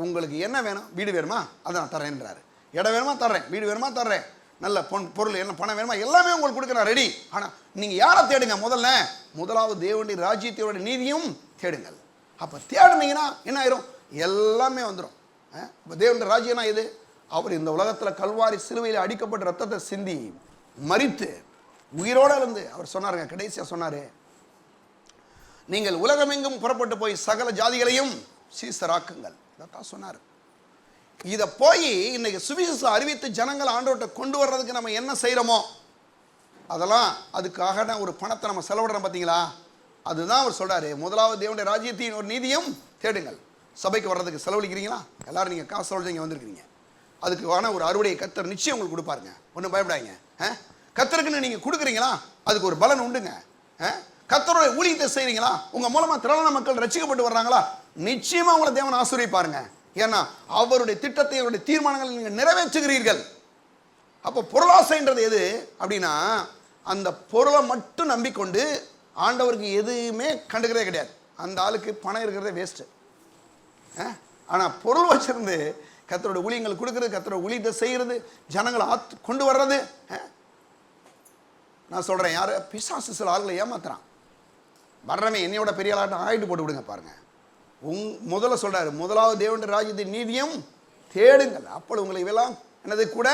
உங்களுக்கு என்ன வேணும்? வீடு வேணுமா? அதை நான் தரேன்றாரு. இடம் வேணுமா? தர்றேன். வீடு வேணுமா? தர்றேன். நல்ல பொருள் என்ன பணம் வேணுமா? எல்லாமே உங்களுக்கு கொடுக்க நான் ரெடி. ஆனால் நீங்கள் யாரை தேடுங்க? முதலாவது தேவனுடைய ராஜ்யத்தோட நீதியும் தேடுங்கள். அப்போ தேடுனீங்கன்னா என்ன ஆயிரும்? எல்லாமே வந்துடும். இப்போ தேவனுடைய ராஜ்யம்னா இது, அவர் இந்த உலகத்தில் கல்வாரி சிலுவையில் அடிக்கப்பட்ட ரத்தத்தை சிந்தி மரித்து உயிரோடு இருந்து அவர் சொன்னாருங்க, கடைசியாக சொன்னார், நீங்கள் உலகமெங்கும் புறப்பட்டு போய் சகல ஜாதிகளையும் சீசராக்குங்கள். இதான் சொன்னார். இதை போய் இன்னைக்கு சுவிசேஷம் அறிவித்து ஜனங்கள் ஆண்டவர்கிட்ட கொண்டு வர்றதுக்கு நம்ம என்ன செய்கிறோமோ அதெல்லாம் அதுக்காக ஒரு பணத்தை நம்ம செலவிடுறோம் பார்த்தீங்களா? அதுதான் அவர் சொல்கிறாரு, முதலாவது தேவனுடைய ராஜ்யத்தின் ஒரு நீதியும் தேடுங்கள். சபைக்கு வர்றதுக்கு செலவழிக்கிறீங்களா? எல்லாரும் நீங்கள் காசு செலவழிங்க வந்திருக்கிறீங்க. அதுக்கான ஒரு அறுவடையை கர்த்தர் நிச்சயம் உங்களுக்கு கொடுப்பாருங்க, ஒன்றும் பயப்படாங்க. கர்த்தருக்குன்னு நீங்கள் கொடுக்குறீங்களா? அதுக்கு ஒரு பலன் உண்டுங்க. கர்த்தருடைய ஊழியத்தை செய்கிறீங்களா? உங்கள் மூலமாக திரளான மக்கள் ரட்சிக்கப்பட்டு வர்றாங்களா? நிச்சயமாக உங்களை தேவன் ஆசீர்வதிப்பாருங்க. ஏன்னா அவருடைய திட்டத்தை, அவருடைய தீர்மானங்களை நீங்கள் நிறைவேற்றுகிறீர்கள். அப்போ பொருளாசைன்றது எது அப்படின்னா, அந்த பொருளை மட்டும் நம்பிக்கொண்டு ஆண்டவருக்கு எதுவுமே கண்டுக்கிறதே கிடையாது. அந்த ஆளுக்கு பணம் இருக்கிறதே வேஸ்ட்டு. ஆனால் பொருள் வச்சிருந்து கர்த்தருடைய ஊழியங்கள் கொடுக்கறது, கர்த்தருடைய ஊழியத்தை செய்கிறது, ஜனங்களை கொண்டு வர்றது. நான் சொல்கிறேன், யார் பிசாசு சில ஆளுகளை ஏமாத்துறான். வர்றவன் என்னையோட பெரிய ஆளாட்டம் ஆயிட்டு போட்டு விடுங்க பாருங்க. முதல்ல சொல்கிறாரு, முதலாவது தேவனுடைய ராஜ்யத்தின் நீதியும் தேடுங்கள், அப்போ உங்களை இவெல்லாம் என்னது கூட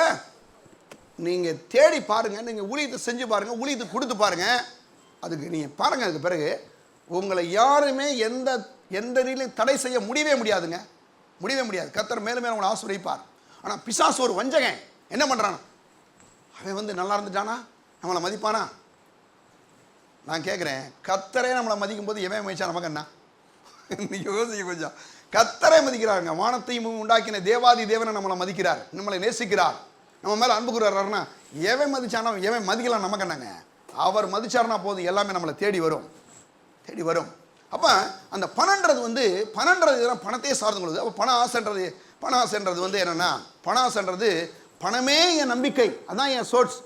நீங்கள் தேடி பாருங்கள், நீங்கள் ஊழியத்தை செஞ்சு பாருங்கள், ஊழியத்தை கொடுத்து பாருங்கள். அதுக்கு நீங்கள் பாருங்கள், அதுக்கு பிறகு உங்களை யாருமே எந்த ரீதியிலும் தடை செய்ய முடியவே முடியாதுங்க, முடியவே முடியாது. கர்த்தர் மேலும் மேலும் உங்களை ஆசீர்வதிப்பார். ஆனால் பிசாசு ஒரு வஞ்சகன் என்ன பண்ணுறான்? அவன் நல்லா இருந்துட்டானா நம்மளை மதிப்பானா? நான் கேட்குறேன், கர்த்தரே நம்மளை மதிக்கும் போது எவன் மதிச்சா நமக்கு என்ன? யோசிக்க கொஞ்சம். கர்த்தரை மதிக்கிறாருங்க. வானத்தையும் உண்டாக்கின தேவாதி தேவனை நம்மளை மதிக்கிறார், நம்மளை நேசிக்கிறார், நம்ம மேலே அன்பு கூறாருன்னா எவன் மதிச்சானா எவன் மதிக்கலாம் நமக்கு என்னங்க? அவர் மதிச்சார்னா போதும், எல்லாமே நம்மளை தேடி வரும், தேடி வரும். அப்போ அந்த பணன்றது பணத்தையே சார்ந்து கொள்ளுது. அப்போ பண ஆசைன்றது என்னென்னா, பண ஆசைன்றது பணமே என் நம்பிக்கை, அதான் என் சோர்ஸ்.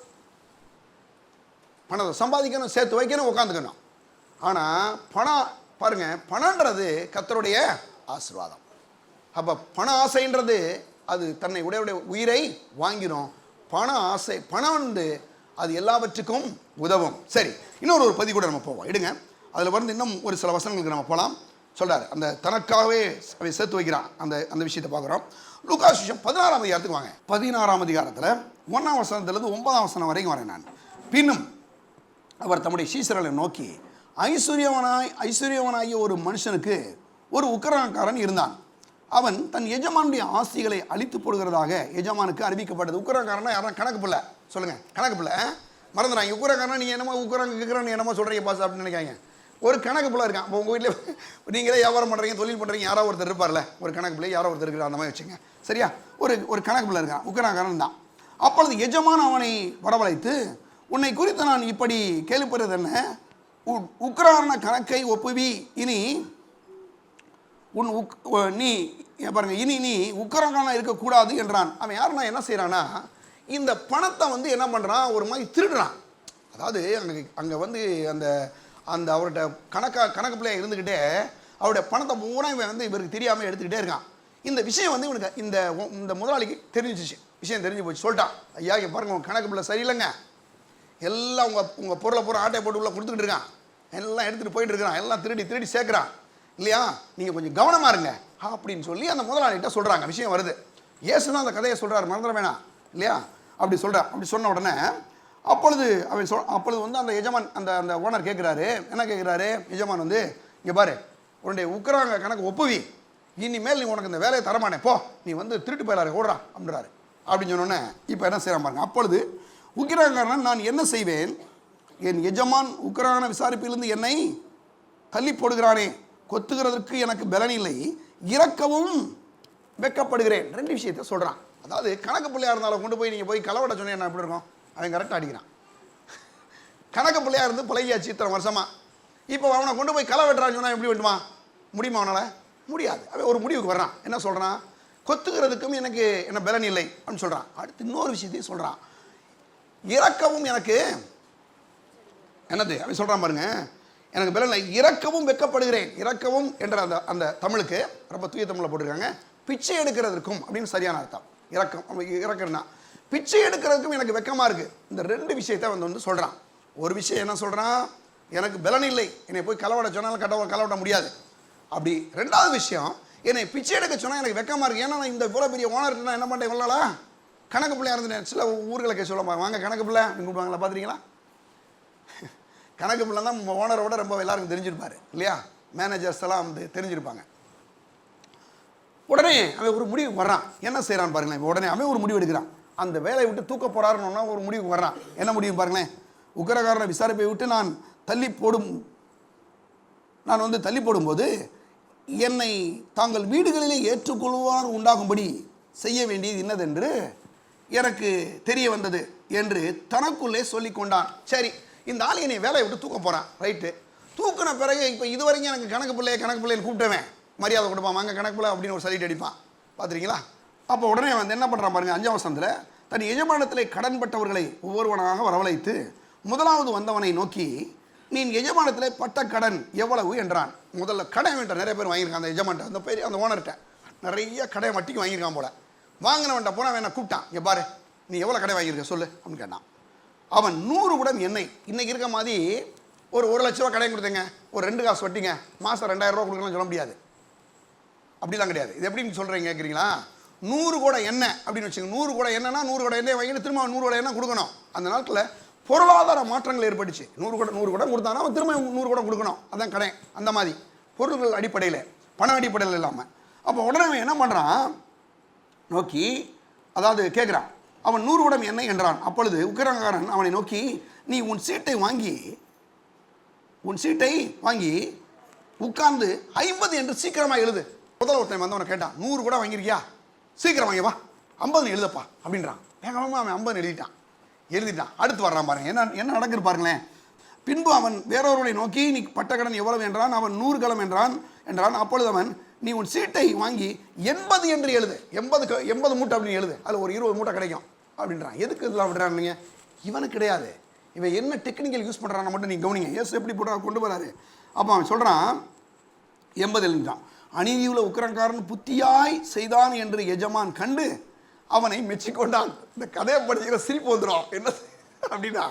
பணத்தை சம்பாதிக்கணும், சேர்த்து வைக்கணும், உட்காந்துக்கணும். ஆனால் பணம் பாருங்க, பணன்றது கர்த்தருடைய ஆசீர்வாதம். அப்போ பண ஆசைன்றது அது தன்னை உடைய உயிரை வாங்கிடும். பண ஆசை, பணம் அது எல்லாவற்றுக்கும் உதவும். சரி, இன்னொரு பதிவு கூட நம்ம போவோம், எடுங்க. அதில் வந்து இன்னும் ஒரு சில வசனங்களுக்கு நம்ம போகலாம். சொல்கிறார், அந்த தனக்காகவே அவை சேர்த்து வைக்கிறான். அந்த விஷயத்தை பார்க்குறோம். லூக்கா சுவிசேஷம் 16ஆம் அதிகாரத்துக்கு வாங்க. 16ஆம் அதிகாரத்தில் 1ஆம் வசனத்திலிருந்து 9ஆம் வசனம் வரைக்கும் வரேன் நான். பின்னும் அவர் தம்முடைய சீசர்களை நோக்கி, ஐஸ்வர்யவனாகிய ஒரு மனுஷனுக்கு ஒரு உக்கிரகாரன் இருந்தான். அவன் தன் எஜமானுடைய ஆஸ்திகளை அழித்து போடுகிறதாக எஜமானுக்கு அறிவிக்கப்பட்டது. உக்கிரகாரனா யாரும் கணக்கு பிள்ளை சொல்லுங்கள், கணக்கு பிள்ளை மறந்துடாங்க. உக்கிரகாரனா நீங்கள் என்னமோ உக்கிரன்னு என்னமோ சொல்கிறீங்க பாஸ் அப்படின்னு நினைக்காங்க. ஒரு கணக்கு பிள்ளை இருக்கான். இப்போ உங்கள் வீட்டில் நீங்களே வியாபாரம் பண்ணுறீங்க, தொழில் பண்ணுறீங்க, யாரோ ஒருத்தர் இருப்பார்ல, ஒரு கணக்கு பிள்ளை யாரோ ஒருத்தர் இருக்கிற அந்த மாதிரி வச்சுங்க. சரியா? ஒரு கணக்கு பிள்ளை இருக்கான், உக்கிரகாரன் தான். அப்பொழுது எஜமான் அவனை வரவழைத்து, உன்னை குறித்து நான் இப்படி கேள்விப்படுறது என்ன? உக்கிரகாரன கணக்கை ஒப்புவி, இனி நீ பாருங்க, இனி நீ உக்கிரகாரனா இருக்கக்கூடாது என்றான். அவன் யாருன்னா என்ன செய்யறான்னா, இந்த பணத்தை வந்து என்ன பண்ணுறான், ஒரு மாதிரி திருடுறான். அதாவது அங்கே வந்து அந்த அவர்கிட்ட கணக்கு பிள்ளையாக இருந்துக்கிட்டே அவருடைய பணத்தை பூரா இவன் வந்து இவருக்கு தெரியாமல் எடுத்துக்கிட்டே இருக்கான். இந்த விஷயம் வந்து இவனுக்கு இந்த முதலாளிக்கு தெரிஞ்சிச்சு. விஷயம் தெரிஞ்சு போச்சு. சொல்லிட்டான், ஐயா இங்கே பாருங்க, உங்கள் கணக்கு பிள்ளை சரியில்லைங்க, எல்லாம் உங்கள் பொருளை பூரா ஆட்டை போட்டு உள்ள கொடுத்துக்கிட்டு இருக்கான், எல்லாம் எடுத்துகிட்டு போயிட்டு இருக்கிறான், எல்லாம் திருடி சேர்க்குறான் இல்லையா, நீங்கள் கொஞ்சம் கவனமாக இருங்க அப்படின்னு சொல்லி அந்த முதலாளிகிட்ட சொல்கிறாங்க. விஷயம் வருது. இயேசு தான் அந்த கதையை சொல்கிறார், மறந்துட வேணாம் இல்லையா. அப்படி சொல்கிறார். அப்படி சொன்ன உடனே அப்பொழுது வந்து அந்த எஜமான் அந்த ஓனர் கேட்குறாரு. என்ன கேட்குறாரு எஜமான் வந்து, இங்கே பாரு, உன்னுடைய உக்கிரங்க கணக்கு ஒப்புவி, இனிமேல் நீ உனக்கு இந்த வேலையை தரமானே, போ, நீ வந்து திருட்டு போயிடாரு ஓடுறா அப்படின்றாரு. அப்படின்னு சொன்னோன்னே இப்போ என்ன செய்கிறான் பாருங்க. அப்பொழுது உக்கிரகாரன், நான் என்ன செய்வேன், என் எஜமான் உக்கிரகான விசாரிப்பிலிருந்து என்னை தள்ளி போடுகிறானே, கொத்துகிறதுக்கு எனக்கு பலன் இல்லை, இறக்கவும் வெட்கப்படுகிறேன். ரெண்டு விஷயத்தை சொல்கிறான். அதாவது கணக்கு பிள்ளையாக இருந்தாலும் கொண்டு போய் நீங்கள் போய் களவட சொன்னேன் என்ன எப்படி இருக்கும், அவன் கரெக்டாக அடிக்கிறான். கணக்கு பிள்ளையாக இருந்து பழகியாச்சு இத்தனை வருஷமா. இப்போ அவனை கொண்டு போய் களை வெட்டுறான்னு சொன்னால் எப்படி வெட்டுமா முடியுமா? அவனால் முடியாது. அவன் ஒரு முடிவுக்கு வர்றான். என்ன சொல்கிறான், கொத்துகிறதுக்கும் எனக்கு என்ன பலன் இல்லை அப்படின்னு சொல்கிறான். அடுத்து இன்னொரு விஷயத்தையும் சொல்கிறான், இறக்கவும் எனக்கு என்னது அவன் சொல்கிறான் பாருங்க, எனக்கு பலன் இல்லை, இறக்கவும் வெட்கப்படுகிறேன். இறக்கவும் என்ற அந்த தமிழுக்கு ரொம்ப தூய தமிழில் போட்டிருக்காங்க, பிச்சை எடுக்கிறதுக்கும் அப்படின்னு சரியான அர்த்தம். இறக்குறதுனா பிச்சை எடுக்கிறதுக்கும் எனக்கு வெக்கமாக இருக்குது. இந்த ரெண்டு விஷயத்தை வந்து சொல்கிறான். ஒரு விஷயம் என்ன சொல்கிறான், எனக்கு பலன் இல்லை, என்னை போய் களவட சொன்னாலும் களவட முடியாது. அப்படி ரெண்டாவது விஷயம், என்னை பிச்சை எடுக்க சொன்னால் எனக்கு வெக்கமாக இருக்குது. ஏன்னா நான் இந்த இவ்வளோ பெரிய ஓனர் நான் என்ன பண்ணுறேன், இவ்வளோ கணக்கு பிள்ளையாக இருந்தேன். சில ஊர்களுக்கு சொல்ல வாங்க கணக்கு பிள்ளை அப்படின்னு கூப்பிடுவாங்களா, பார்த்துறீங்களா? கணக்கு பிள்ளை தான் ஓனரோட ரொம்ப எல்லாருக்கும் தெரிஞ்சிருப்பார் இல்லையா, மேனேஜர்ஸ் எல்லாம் வந்து தெரிஞ்சிருப்பாங்க. உடனே அவன் ஒரு முடிவுக்கு வர்றான். என்ன செய்கிறான் பாருங்களேன். உடனே அவன் ஒரு முடிவு எடுக்கிறான். அந்த வேலையை விட்டு தூக்க போறாருன்னா ஒரு முடிவுக்கு வர்றான். என்ன முடிவு பாருங்களேன், உக்கிரகாரனை விசாரிப்பை விட்டு நான் வந்து தள்ளி போடும்போது என்னை தாங்கள் வீடுகளிலே ஏற்றுக்கொள்வார் உண்டாகும்படி செய்ய வேண்டியது என்னதென்று எனக்கு தெரிய வந்தது என்று தனக்குள்ளே சொல்லி கொண்டான். சரி, இந்த ஆள் என்னை வேலையை விட்டு தூக்க போகிறான், ரைட்டு. தூக்கின பிறகு இப்போ இதுவரைக்கும் எனக்கு கணக்கு பிள்ளைன்னு கூப்பிட்டவன் மரியாதை கொடுப்பான், வாங்க கணக்கு பிள்ளை அப்படின்னு ஒரு சலிட்டு அடிப்பான், பார்த்துறீங்களா? அப்போ உடனே வந்து என்ன பண்ணுறான் பாருங்க, 5ஆம் வசனத்தில் தன் எஜமானத்திலே கடன்பட்டவர்களை ஒவ்வொருவனாக வரவழைத்து முதலாவது வந்தவனை நோக்கி, நீ எஜமானத்திலே பட்ட கடன் எவ்வளவு என்றான். முதல்ல கடன் வேண்டாம், நிறைய பேர் வாங்கியிருக்கான் அந்த எஜமான்ட்ட, அந்த பேர் அந்த ஓனர்கிட்ட நிறைய கடை வட்டிக்கு வாங்கியிருக்கான் போல. வாங்கினவன்ட்ட போனால் அவன் என்ன கூப்பிட்டான், இங்கே பாரு நீ எவ்வளோ கடை வாங்கியிருக்க சொல்லு அப்படின்னு கேட்டான். அவன் 100 குடம் எண்ணெய், இன்னைக்கு இருக்க மாதிரி ஒரு 1 லட்ச ரூபா கடையை கொடுத்தேங்க, ஒரு 2 காசு வட்டிங்க, மாதம் 2000 ரூபா கொடுக்கலாம் சொல்ல முடியாது. அப்படிலாம் கிடையாது. இது எப்படின்னு சொல்கிறீங்க கேட்குறீங்களா? 100 கூட எண்ணெய் அப்படின்னு வச்சுங்க. 100 கூட எண்ணெய்னா 100 கூட எண்ணெய் வாங்கிட்டு திரும்ப 100 கூட எண்ணெய் கொடுக்கணும். அந்த நாட்டில் பொருளாதார மாற்றங்கள் ஏற்பட்டுச்சு. 100 கூட கொடுத்தானா அவன் திரும்ப 100 கூட கொடுக்கணும். அதான் கடை. அந்த மாதிரி பொருள்கள் அடிப்படையில், பண அடிப்படையில் இல்லாமல். அப்போ உடனே அவன் என்ன பண்ணுறான், நோக்கி அதாவது கேட்குறான். அவன் 100 குடம் எண்ணெய் என்றான். அப்பொழுது உக்கிரகாரன் அவனை நோக்கி, நீ உன் சீட்டை வாங்கி உட்கார்ந்து 50 என்று சீக்கிரமாக எழுது. முதல்ல ஒருத்தன் வந்தவனை கேட்டான், 100 கூட வாங்கியிருக்கியா, சீக்கிரம் வாங்கி வா, 50 எழுதப்பா அப்படின்றான். வேகமாக அவன் 50 எழுதிட்டான். அடுத்து வர்றான் பாருங்க, என்ன நடக்குது பாருங்களேன். பின்பு அவன் வேறொருவனை நோக்கி, நீ பட்ட கடன் எவ்வளவு என்றான். அவன் 100 கலம் என்றான். அப்பொழுது அவன், நீ உன் சீட்டை வாங்கி 80 என்று எழுது, 80 மூட்டை அப்படின்னு எழுது, அதில் ஒரு 20 மூட்டை கிடைக்கும். அப்படின்றான். எதுக்கு இதெல்லாம் விடுறானுங்க? இவனுக்கு கிடையாது. இவன் என்ன டெக்னிக்கல் யூஸ் பண்ணுறான்னு மட்டும் நீங்கள் கவனிங்க. இயேசு எப்படி கொண்டு போகிறாரு. அப்போ அவன் சொல்கிறான் 80 அநீதியுள்ள உக்கிரக்காரன் புத்தியாய் செய்தான் என்று எஜமான் கண்டு அவனை மெச்சிக்கொண்டான். இந்த கதையை படிக்கிற சிரிப்பு வந்துடும். என்ன அப்படின்னா,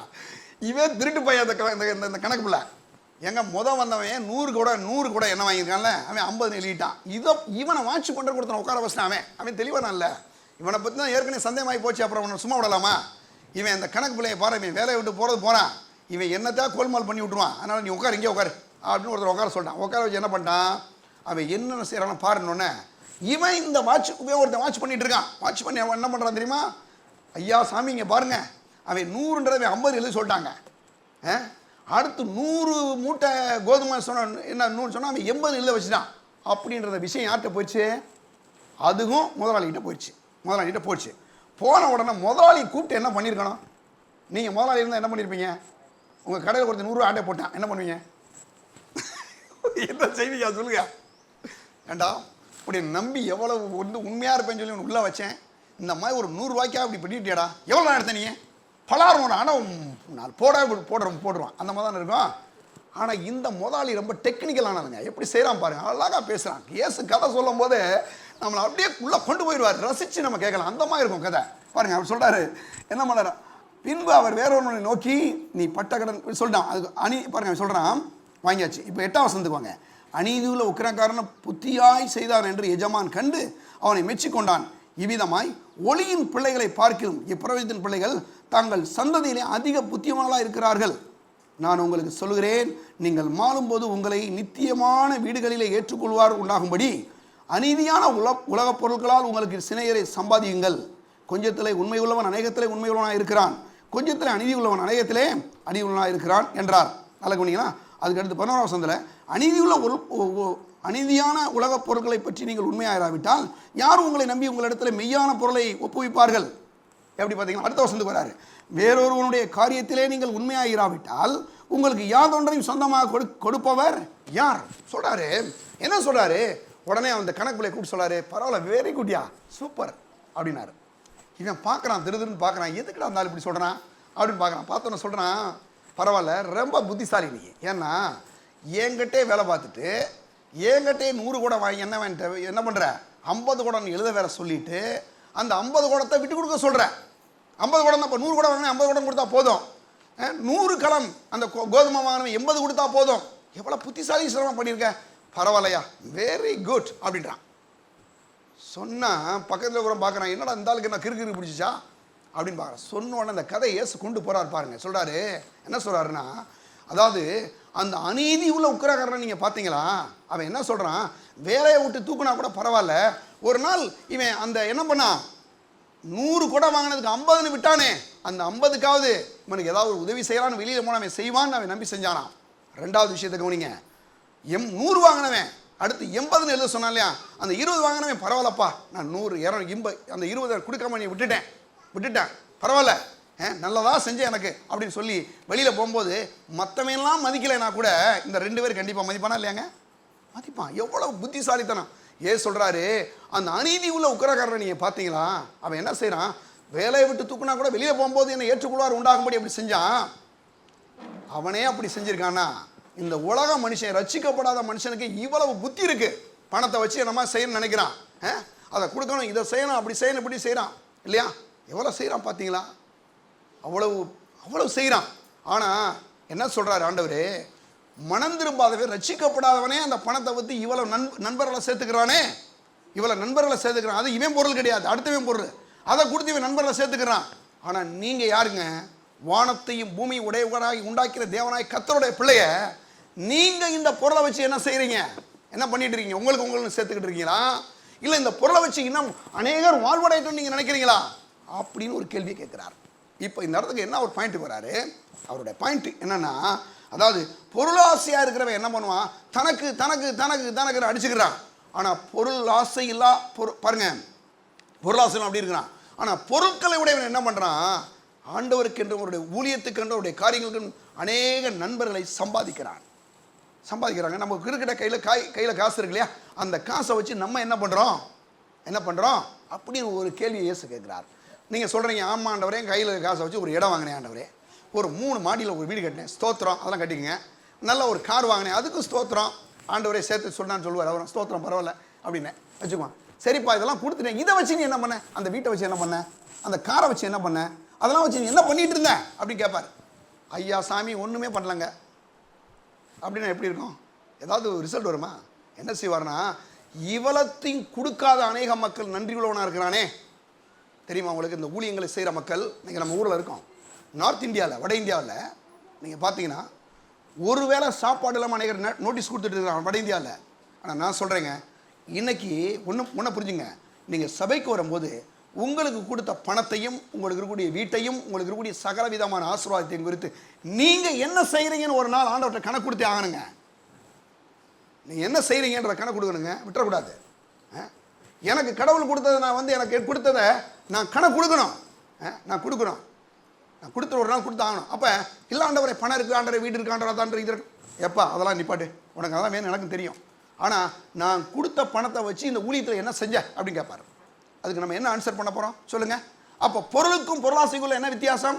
இவன் திருட்டு பையன். இந்த கணக்கு பிள்ளை எங்க வந்தவன் 100 கூட என்ன வாங்கியிருக்கான்ல, அவன் 50 எழுதிட்டான். இவனை வாட்சி பண்ணுற கொடுத்தான், உட்கார வச்சுட்டான். அவன் தெளிவான இல்லை. இவனை பற்றி தான் ஏற்கனவே சந்தேகமாகி போச்சு. அப்புறம் அவனை சும்மா விடலாமா? இவன் இந்த கணக்கு பிள்ளையை பாரு, இவன் வேலையை விட்டு போகிறான். இவன் என்னத்தான் கோல்மால் பண்ணி விட்டுருவான். அதனால் நீ உட்காரு, இங்கே உட்காரு அப்படின்னு ஒருத்தர் உட்கார சொல்லிட்டான். உட்கார வச்சு என்ன பண்ணிட்டான், அவன் என்னென்ன செய்கிறான்னு பாருன்னொன்னே இவன் இந்த ஒருத்தன் வாட்ச் பண்ணிட்டு இருக்கான். வாட்ச் பண்ணி அவன் என்ன பண்ணுறான் தெரியுமா? ஐயா சாமி இங்கே பாருங்க, அவன் 100ன்றதை 50 எழுதி சொல்லிட்டாங்க. அடுத்து 100 மூட்டை கோதுமை சொன்ன என்ன 100 சொன்னால் அவன் 80 எழுத வச்சுட்டான். அப்படின்றத விஷயம் யார்கிட்ட போயிடுச்சு? அதுவும் முதலாளிகிட்ட போயிடுச்சு. போன உடனே முதலாளி கூப்பிட்டு என்ன பண்ணியிருக்கணும்? நீங்கள் முதலாளி இருந்தால் என்ன பண்ணியிருப்பீங்க? உங்கள் கடையில் கொடுத்து 100 ஆட்டை போட்டான், என்ன பண்ணுவீங்க? என்ன செய்வீங்க சொல்லுங்க. ஏண்டா இப்படி நம்பி எவ்வளவு உண்மையாக இருப்பேன்னு சொல்லி உள்ளே வச்சேன். இந்த மாதிரி ஒரு 100 ரூபாய்க்கா அப்படி பண்ணிட்டியாடா, எவ்வளோ எடுத்த நீ பலாரும். ஆனால் போடுவான். அந்த மாதிரி தான் இருக்கும். ஆனால் இந்த முதலாளி ரொம்ப டெக்னிக்கலானதுங்க. எப்படி செய்கிறான் பாருங்க, அழகாக பேசுகிறான். இயேசு கதை சொல்லும் போது நம்மளை அப்படியே உள்ளே கொண்டு போயிடுவார். ரசித்து நம்ம கேட்கலாம். அந்த மாதிரி இருக்கும் கதை. பாருங்க, அவர் சொல்கிறாரு என்ன பண்ணார். பின்பு அவர் வேறொருவனை நோக்கி நீ பட்ட கடன் சொல்லிட்டான். அதுக்கு பாருங்க சொல்கிறான், வாங்கியாச்சு. இப்போ 8ஆம் வசனத்துக்கு வாங்க. அநீதியுள்ள உக்கிரக்காரனை புத்தியாய் செய்தான் என்று எஜமான் கண்டு அவனை மெச்சிக்கொண்டான். இவ்விதமாய் ஒளியின் பிள்ளைகளை பார்க்கிலும் இப்பிரபஞ்சத்தின் பிள்ளைகள் தங்கள் சந்ததியிலே அதிக புத்தியமானவர்களாக இருக்கிறார்கள். நான் உங்களுக்கு சொல்கிறேன், நீங்கள் மாளும்போது உங்களை நித்தியமான வீடுகளிலே ஏற்றுக்கொள்வார் உண்டாகும்படி அநீதியான உலகப் பொருட்களால் உங்களுக்கு சிநேகரை சம்பாதியுங்கள். கொஞ்சத்திலே உண்மை உள்ளவன் அநேகத்திலே உண்மை உள்ளவனாக இருக்கிறான், கொஞ்சத்திலே அநீதி உள்ளவன் அநேகத்திலே அநீதி உள்ளவனாக இருக்கிறான் என்றார். நல்லா கவனிங்களா. அதுக்கடுத்து 11ஆம் வசனத்தில் அநீதியான உலகப் பொருட்களை பற்றி நீங்கள் உண்மையாயிராவிட்டால் யாரும் உங்களை நம்பி உங்களிடத்தில் மெய்யான பொருளை ஒப்புவிப்பார்கள். எப்படி பார்த்தீங்கன்னா அடுத்த வசனத்துக்கு வராரு. வேறொருவனுடைய காரியத்திலே நீங்கள் உண்மையாயிராவிட்டால் உங்களுக்கு யாதொன்றையும் சொந்தமாக கொடுப்பவர் யார் சொல்றாரு. என்ன சொல்றாரு? உடனே அந்த கணக்குள்ளே கூப்பிட்டு சொல்றாரு, பரவாயில்ல, வெரி குட்யா, சூப்பர் அப்படின்னாரு. இவன் பார்க்குறான், திருதுன்னு பார்க்குறான். எதுக்குடா இருந்தாலும் இப்படி சொல்கிறான் அப்படின்னு பார்க்குறான். பார்த்தோன்னு சொல்கிறான், பரவாயில்ல, ரொம்ப புத்திசாலி நீ. ஏன்னா என்கிட்டே வேலை பார்த்துட்டு என்கிட்டே 100 குடம் வாங்கி என்ன பண்ணுற, 50 குடம் எழுத வேற சொல்லிட்டு அந்த 50 குடத்தை விட்டு கொடுக்க சொல்கிற. 50 குடம் தான். இப்போ 100 குடம் வாங்கினா 50 குடம் கொடுத்தா போதும். 100 களம் அந்த கோதுமை வாங்கினவன் 80 கொடுத்தா போதும். எவ்வளோ புத்திசாலி சிரமம் பண்ணியிருக்க, பரவாயில்லையா, வெரி குட் அப்படின்றான். சொன்னால் பக்கத்தில் கூட பார்க்குறான், என்னடா இந்த ஆளுக்கு என்ன கிறுகிறு பிடிச்சிச்சா அப்படின்னு பார்க்குறான். சொன்ன உடனே அந்த கதை இயேசு கொண்டு போகிறார் பாருங்க. சொல்கிறாரு, என்ன சொல்கிறாருன்னா, அதாவது அந்த அநீதி உள்ள உக்கிரக்காரனை நீங்கள் பார்த்தீங்களா, அவன் என்ன சொல்கிறான், வேலையை விட்டு தூக்குனா கூட பரவாயில்ல, ஒரு நாள் இவன் அந்த என்ன பண்ணான், 100 குடம் வாங்கினதுக்கு 50ன்னு விட்டானே, அந்த 50க்காவது இவனுக்கு ஏதாவது ஒரு உதவி செய்யலான்னு வெளியில் போன அவன் செய்வான்னு அவன் நம்பி செஞ்சானான். 2வது விஷயத்தை கவனிங்க. 100 வாங்கினவன் அடுத்து 80ன்னு எழுத சொன்னான் இல்லையா, அந்த 20 வாங்கினவன் பரவாயில்லப்பா, நான் 100 200 அந்த 20 கொடுக்காம நீ விட்டுட்டேன் பரவாயில்ல, நல்லதாக செஞ்சேன் எனக்கு அப்படின்னு சொல்லி வெளியில் போகும்போது மற்றவெல்லாம் மதிக்கலைன்னா கூட இந்த 2 பேர் கண்டிப்பாக மதிப்பானா இல்லையாங்க? மதிப்பான். எவ்வளோ புத்திசாலித்தனம். சொல்கிறாரு, அந்த அநீதி உள்ள உக்கிரக்காரனை நீங்கள் பார்த்தீங்களா, அவன் என்ன செய்கிறான், வேலையை விட்டு தூக்குனா கூட வெளியில் போகும்போது என்னை ஏற்றுக்கொள்வார் உண்டாகும்படி அப்படி செஞ்சான். அவனே அப்படி செஞ்சுருக்கான்னா இந்த உலக மனுஷன், ரட்சிக்கப்படாத மனுஷனுக்கு இவ்வளவு புத்தி இருக்கு. பணத்தை வச்சு என்னமா செய்யணும்னு நினைக்கிறான், அதை கொடுக்கணும், இதை செய்யணும், அப்படி செய்யணும், இப்படி செய்கிறான் இல்லையா? எவ்வளோ செய்கிறான் பார்த்தீங்களா? அவ்வளவு செய்கிறான். ஆனால் என்ன சொல்கிறாரு ஆண்டவர், மனம் திரும்பாதவன், ரட்சிக்கப்படாதவனே அந்த பணத்தை வந்து இவ்வளவு நண்பர்களை சேர்த்துக்கிறானே, இவ்வளவு நண்பர்களை சேர்த்துக்கிறான். அது இவன் பொருள் கிடையாது, அடுத்தவன் பொருள். அதை கொடுத்து இவன் நண்பர்களை சேர்த்துக்கிறான். ஆனால் நீங்கள் யாருங்க? வானத்தையும் பூமியும் உடையவராய் உண்டாக்கிற தேவனாய் கர்த்தருடைய பிள்ளைய நீங்கள் இந்த பொருளை வச்சு என்ன செய்கிறீங்க, என்ன பண்ணிட்டு இருக்கீங்க? உங்களுக்கு சேர்த்துக்கிட்டு இருக்கீங்களா, இல்லை இந்த பொருளை வச்சு இன்னும் அநேகர் வாழ்வடையட்டும் நீங்கள் நினைக்கிறீங்களா அப்படின்னு ஒரு கேள்வியை கேட்குறார். இப்போ இந்த இடத்துக்கு என்ன ஒரு பாயிண்ட்டுக்கு வராரு. அவருடைய பாயிண்ட் என்னன்னா, அதாவது பொருளாசையாக இருக்கிறவன் என்ன பண்ணுவான், தனக்கு தனக்கு தனக்கு தனக்கு அடிச்சுக்கிறான். ஆனால் பொருள் ஆசை இல்லா பாருங்க, பொருளாசைலாம் அப்படி இருக்கிறான். ஆனால் பொருட்களை உடையவன் என்ன பண்ணுறான், ஆண்டவருக்கு என்று அவருடைய ஊழியத்துக்கு என்று அவருடைய காரியங்களுக்கு அநேக நண்பர்களை சம்பாதிக்கிறாங்க. நமக்கு இருக்கிற கையில் காசு இருக்கு இல்லையா, அந்த காசை வச்சு நம்ம என்ன பண்ணுறோம் அப்படின்னு ஒரு கேள்வியை இயேசு கேட்குறார். நீங்கள் சொல்கிறீங்க, ஆமாம் ஆண்டவரே, கையில் காசை வச்சு ஒரு இடம் வாங்கினேன் ஆண்டவரே, ஒரு 3 மாடியில் ஒரு வீடு கட்டினேன், ஸ்தோத்திரம், அதெல்லாம் கட்டிக்கங்க. நல்ல ஒரு கார் வாங்கினேன், அதுக்கும் ஸ்தோத்திரம், ஆண்டவரே சேர்த்து சொன்னான்னு சொல்லுவார் அவரும், ஸ்தோத்திரம் பரவாயில்ல அப்படின்னு வச்சுக்குவான். சரிப்பா இதெல்லாம் கொடுத்துட்டேன், இதை வச்சு நீ என்ன பண்ண, அந்த வீட்டை வச்சு என்ன பண்ண, அந்த காரை வச்சு என்ன பண்ண, அதெல்லாம் வச்சு நீ என்ன பண்ணிட்டு இருந்த அப்படின்னு கேட்பார். ஐயா சாமி ஒன்றுமே பண்ணலங்க அப்படின்னா எப்படி இருக்கும்? ஏதாவது ரிசல்ட் வருமா? என்ன செய்வார்னா, இவ்வளத்தையும் கொடுக்காத அநேக மக்கள் நன்றி உள்ளவனாக இருக்கிறானே தெரியுமா உங்களுக்கு? இந்த ஊழியங்களை செய்கிற மக்கள் நீங்கள் நம்ம ஊரில் இருக்கோம், நார்த் இந்தியாவில், வட இந்தியாவில் நீங்கள் பார்த்தீங்கன்னா ஒரு வேளை சாப்பாடு இல்லாமல் அநேகர் நோட்டீஸ் கொடுத்துட்டு இருக்கிறாங்க வட இந்தியாவில். ஆனால் நான் சொல்கிறேங்க, இன்னைக்கு ஒன்று புரிஞ்சுங்க, நீங்கள் சபைக்கு வரும்போது உங்களுக்கு கொடுத்த பணத்தையும், உங்களுக்கு இருக்கக்கூடிய வீட்டையும், உங்களுக்கு இருக்கக்கூடிய சகல விதமான ஆசீர்வாதத்தையும் குறித்து நீங்கள் என்ன செய்கிறீங்கன்னு ஒரு நாள் ஆண்டவர்கிட்ட கணக்கு கொடுத்தே ஆகணுங்க. நீங்கள் என்ன செய்கிறீங்கன்ற கணக்கு கொடுக்கணுங்க, விட்டுறக்கூடாது. எனக்கு கடவுள் கொடுத்ததை நான் எனக்கு கொடுத்ததை நான் கணக்கு கொடுக்கணும். நான் கொடுக்கணும், நான் கொடுத்த ஒரு நாள் கொடுத்தாகணும். அப்போ இல்லை ஆண்டவரே பணம் இருக்குது, ஆண்டவரே வீடு இருக்கு, ஆண்டவரே அதான்ற இது இருக்கு, எப்பா அதெல்லாம் நிப்பாட்டு, உனக்கு அதெல்லாம் வேணும் எனக்கு தெரியும். ஆனால் நான் கொடுத்த பணத்தை வச்சு இந்த ஊழியத்தில் என்ன செஞ்ச அப்படின்னு கேட்பார். அதுக்கு நம்ம என்ன ஆன்சர் பண்ண போகிறோம் சொல்லுங்கள்? அப்போ பொருளுக்கும் பொருளாசைக்குள்ள என்ன வித்தியாசம்?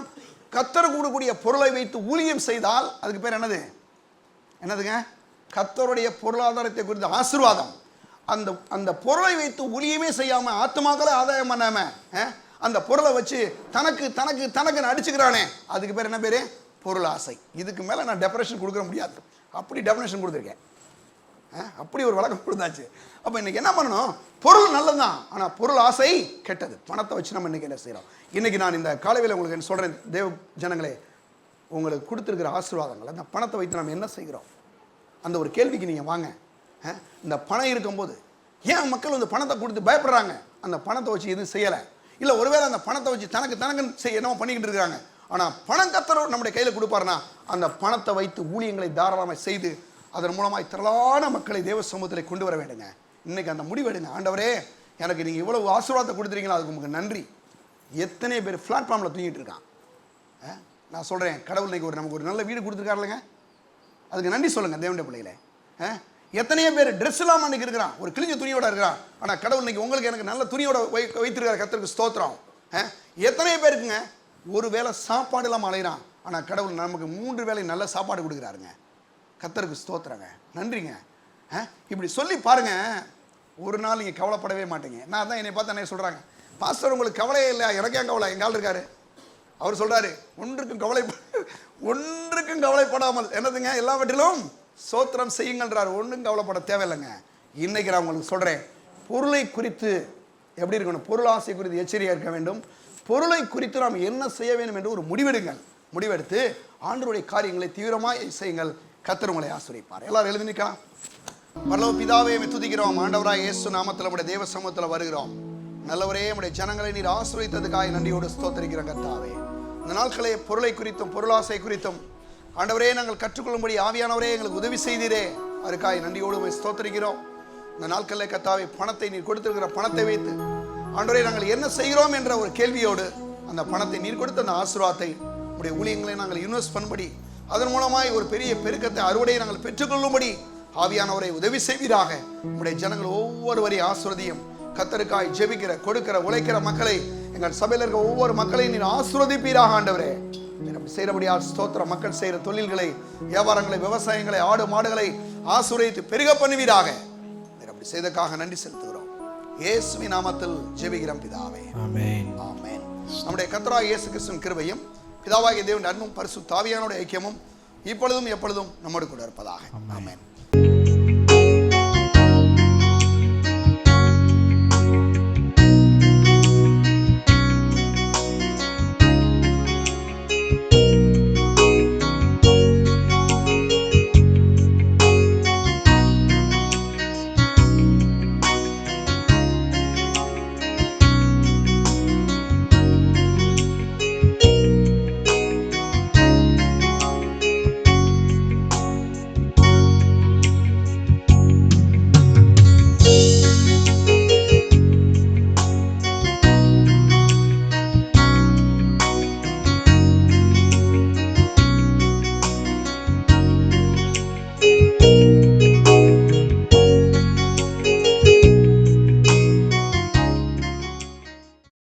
கர்த்தர் கூடக்கூடிய பொருளை வைத்து ஊழியம் செய்தால் அதுக்கு பேர் என்னதுங்க? கர்த்தருடைய பொருளாதாரத்தை குறித்த ஆசீர்வாதம். அந்த பொருளை வைத்து ஊழியமே செய்யாமல் ஆத்மாக்களை ஆதாயம் பண்ணாமல் அந்த பொருளை வச்சு தனக்கு தனக்கு தனக்கு அடிச்சுக்கிறானே அதுக்கு பேர் என்ன பேர்? பொருள் ஆசை. இதுக்கு மேலே நான் டெஃபினேஷன் கொடுக்க முடியாது, அப்படி டெஃபினேஷன் கொடுத்துருக்கேன், அப்படி ஒரு வழக்கம் கொடுத்தாச்சு. அப்போ இன்றைக்கி என்ன பண்ணணும்? பொருள் நல்லது தான், ஆனால் பொருள் ஆசை கெட்டது. பணத்தை வச்சு நம்ம இன்றைக்கி என்ன செய்கிறோம்? இன்றைக்கி நான் இந்த காலையில் உங்களுக்கு என்ன சொல்கிறேன், தேவ ஜனங்களே, உங்களுக்கு கொடுத்துருக்கிற ஆசீர்வாதங்கள் அந்த பணத்தை வைத்து நம்ம என்ன செய்கிறோம்? அந்த ஒரு கேள்விக்கு நீங்கள் வாங்க. இந்த பணம் இருக்கும்போது ஏன் மக்கள் வந்து பணத்தை கொடுத்து பயப்படுறாங்க? அந்த பணத்தை வச்சு எதுவும் செய்யலை. இல்லை ஒருவேளை அந்த பணத்தை வச்சு தனக்கு என்னமோ பண்ணிக்கிட்டு இருக்கிறாங்க. ஆனால் பணம் கர்த்தர் நம்முடைய கையில் கொடுப்பாருன்னா அந்த பணத்தை வைத்து ஊழியங்களை தாராளமாக செய்து அதன் மூலமாக திரளான மக்களை தேவ சமூகத்தில் கொண்டு வர வேண்டுங்க. இன்றைக்கி அந்த முடிவு எடுங்க. ஆண்டவரே, எனக்கு நீங்கள் இவ்வளவு ஆசீர்வாதத்தை கொடுத்துறீங்களா, அதுக்கு உங்களுக்கு நன்றி. எத்தனை பேர் பிளாட்ஃபார்மில் தூங்கிட்டு இருக்கான்? நான் சொல்கிறேன், கடவுள் இன்றைக்கி நமக்கு ஒரு நல்ல வீடு கொடுத்துருக்காருலங்க, அதுக்கு நன்றி சொல்லுங்கள் தேவனுடைய பிள்ளைகளே. எத்தனையோ பேர் ட்ரெஸ் இல்லாமல் அன்றைக்கி இருக்கிறான், ஒரு கிழிஞ்ச துணியோட இருக்கிறான். ஆனால் கடவுள் இன்றைக்கி உங்களுக்கு எனக்கு நல்ல துணியோட வைத்திருக்காரு, கர்த்தருக்கு ஸ்தோத்திரம். எத்தனையோ பேருக்குங்க ஒரு வேளை சாப்பாடு இல்லாமல் அலைகிறான், ஆனால் கடவுள் நமக்கு 3 வேளை நல்ல சாப்பாடு கொடுக்குறாருங்க, கர்த்தருக்கு ஸ்தோத்திரங்க, நன்றிங்க. இப்படி சொல்லி பாருங்க, ஒரு நாள் நீங்கள் கவலைப்படவே மாட்டீங்க. நான் தான் என்னை பார்த்து என்ன சொல்கிறாங்க, பாஸ்டர் உங்களுக்கு கவலையே இல்லை, எனக்கே கவலை, எங்கள் ஆள் இருக்காரு, அவர் சொல்கிறாரு ஒன்றுக்கும் கவலைப்படாமல் என்னதுங்க, எல்லாவற்றிலும் ஸ்தோத்திரம் செய்யுங்கன்றார். ஒன்றும் கவலைப்பட தேவையில்லைங்க. இன்றைக்கி நான் உங்களுக்கு சொல்கிறேன், பொருளை குறித்து எப்படி இருக்கணும்? பொருள் ஆசை குறித்து எச்சரிக்கையாக இருக்க வேண்டும். பொருளை குறித்து நாம் என்ன செய்ய வேண்டும் என்று ஒரு முடிவெடுங்கள். முடிவெடுத்து ஆண்டவருடைய காரியங்களை தீவிரமாக செய்யுங்கள். கர்த்தர் உங்களை ஆசீர்வதிப்பார். எல்லாரும் எழுதி நிற்கலாம். பரலோக பிதாவே, துதிக்கிறோம். ஆண்டவராக இயேசு நாமத்தில் நம்முடைய தேவ சமூகத்தில் வருகிறோம். நல்லவரே, நம்முடைய ஜனங்களை நீர் ஆசீர்வதித்ததுக்காக நன்றியோடு ஸ்தோத்திரிக்கிற கர்த்தாவே, இந்த நாட்களே பொருளை குறித்தும் பொருளாசை குறித்தும் ஆண்டவரே நாங்கள் கற்றுக்கொள்ளும்படி ஆவியானவரே எங்களுக்கு உதவி செய்தீரே, அதுக்காக நன்றியோடு ஸ்தோத்திரிக்கிறோம். இந்த நாட்களில் கர்த்தாவே, பணத்தை நீர் கொடுத்திருக்கிற பணத்தை வைத்து ஆண்டவரே நாங்கள் என்ன செய்கிறோம் என்ற ஒரு கேள்வியோடு அந்த பணத்தை நீர் கொடுத்த அந்த ஆசீர்வாதத்தை உடைய ஊழியங்களை நாங்கள் இன்வெஸ்ட் பண்ணும்படி, அதன் மூலமாய் ஒரு பெரிய பெருக்கத்தை அறுவடையை நாங்கள் பெற்றுக்கொள்ளும்படி ஆவியானவரை உதவி செய்வீராக. உடைய ஜனங்கள் ஒவ்வொருவரையும் ஆசீர்வதியும். கர்த்தருக்காய் ஜெபிக்கிற, கொடுக்கிற, உழைக்கிற மக்களை, எங்கள் சபையில் இருக்க ஒவ்வொரு மக்களையும் நீர் ஆசீர்வதிப்பீராக. ஆண்டவரே, அப்படி செய்கிறபடியால் ஸ்தோத்திரம். மக்கள் செய்கிற தொழில்களை, வியாபாரங்களை, விவசாயங்களை, ஆடு மாடுகளை ஆசீர்வதித்து பெருக பண்ணுவீராக. அப்படி செய்ததற்காக நன்றி செலுத்துகிறோம். இயேசுவின் நாமத்தில் ஜெபிக்கிறோம் பிதாவே, ஆமென், ஆமென். நம்முடைய கர்த்தராகிய இயேசு கிறிஸ்துவின் கிருபையும் பிதாவாகிய தேவனுடைய அன்பும் பரிசுத்த ஆவியானவருடைய ஐக்கியமும் இப்பொழுதும் எப்பொழுதும் நம்மோடு கூட இருப்பதாக. ஆமென்.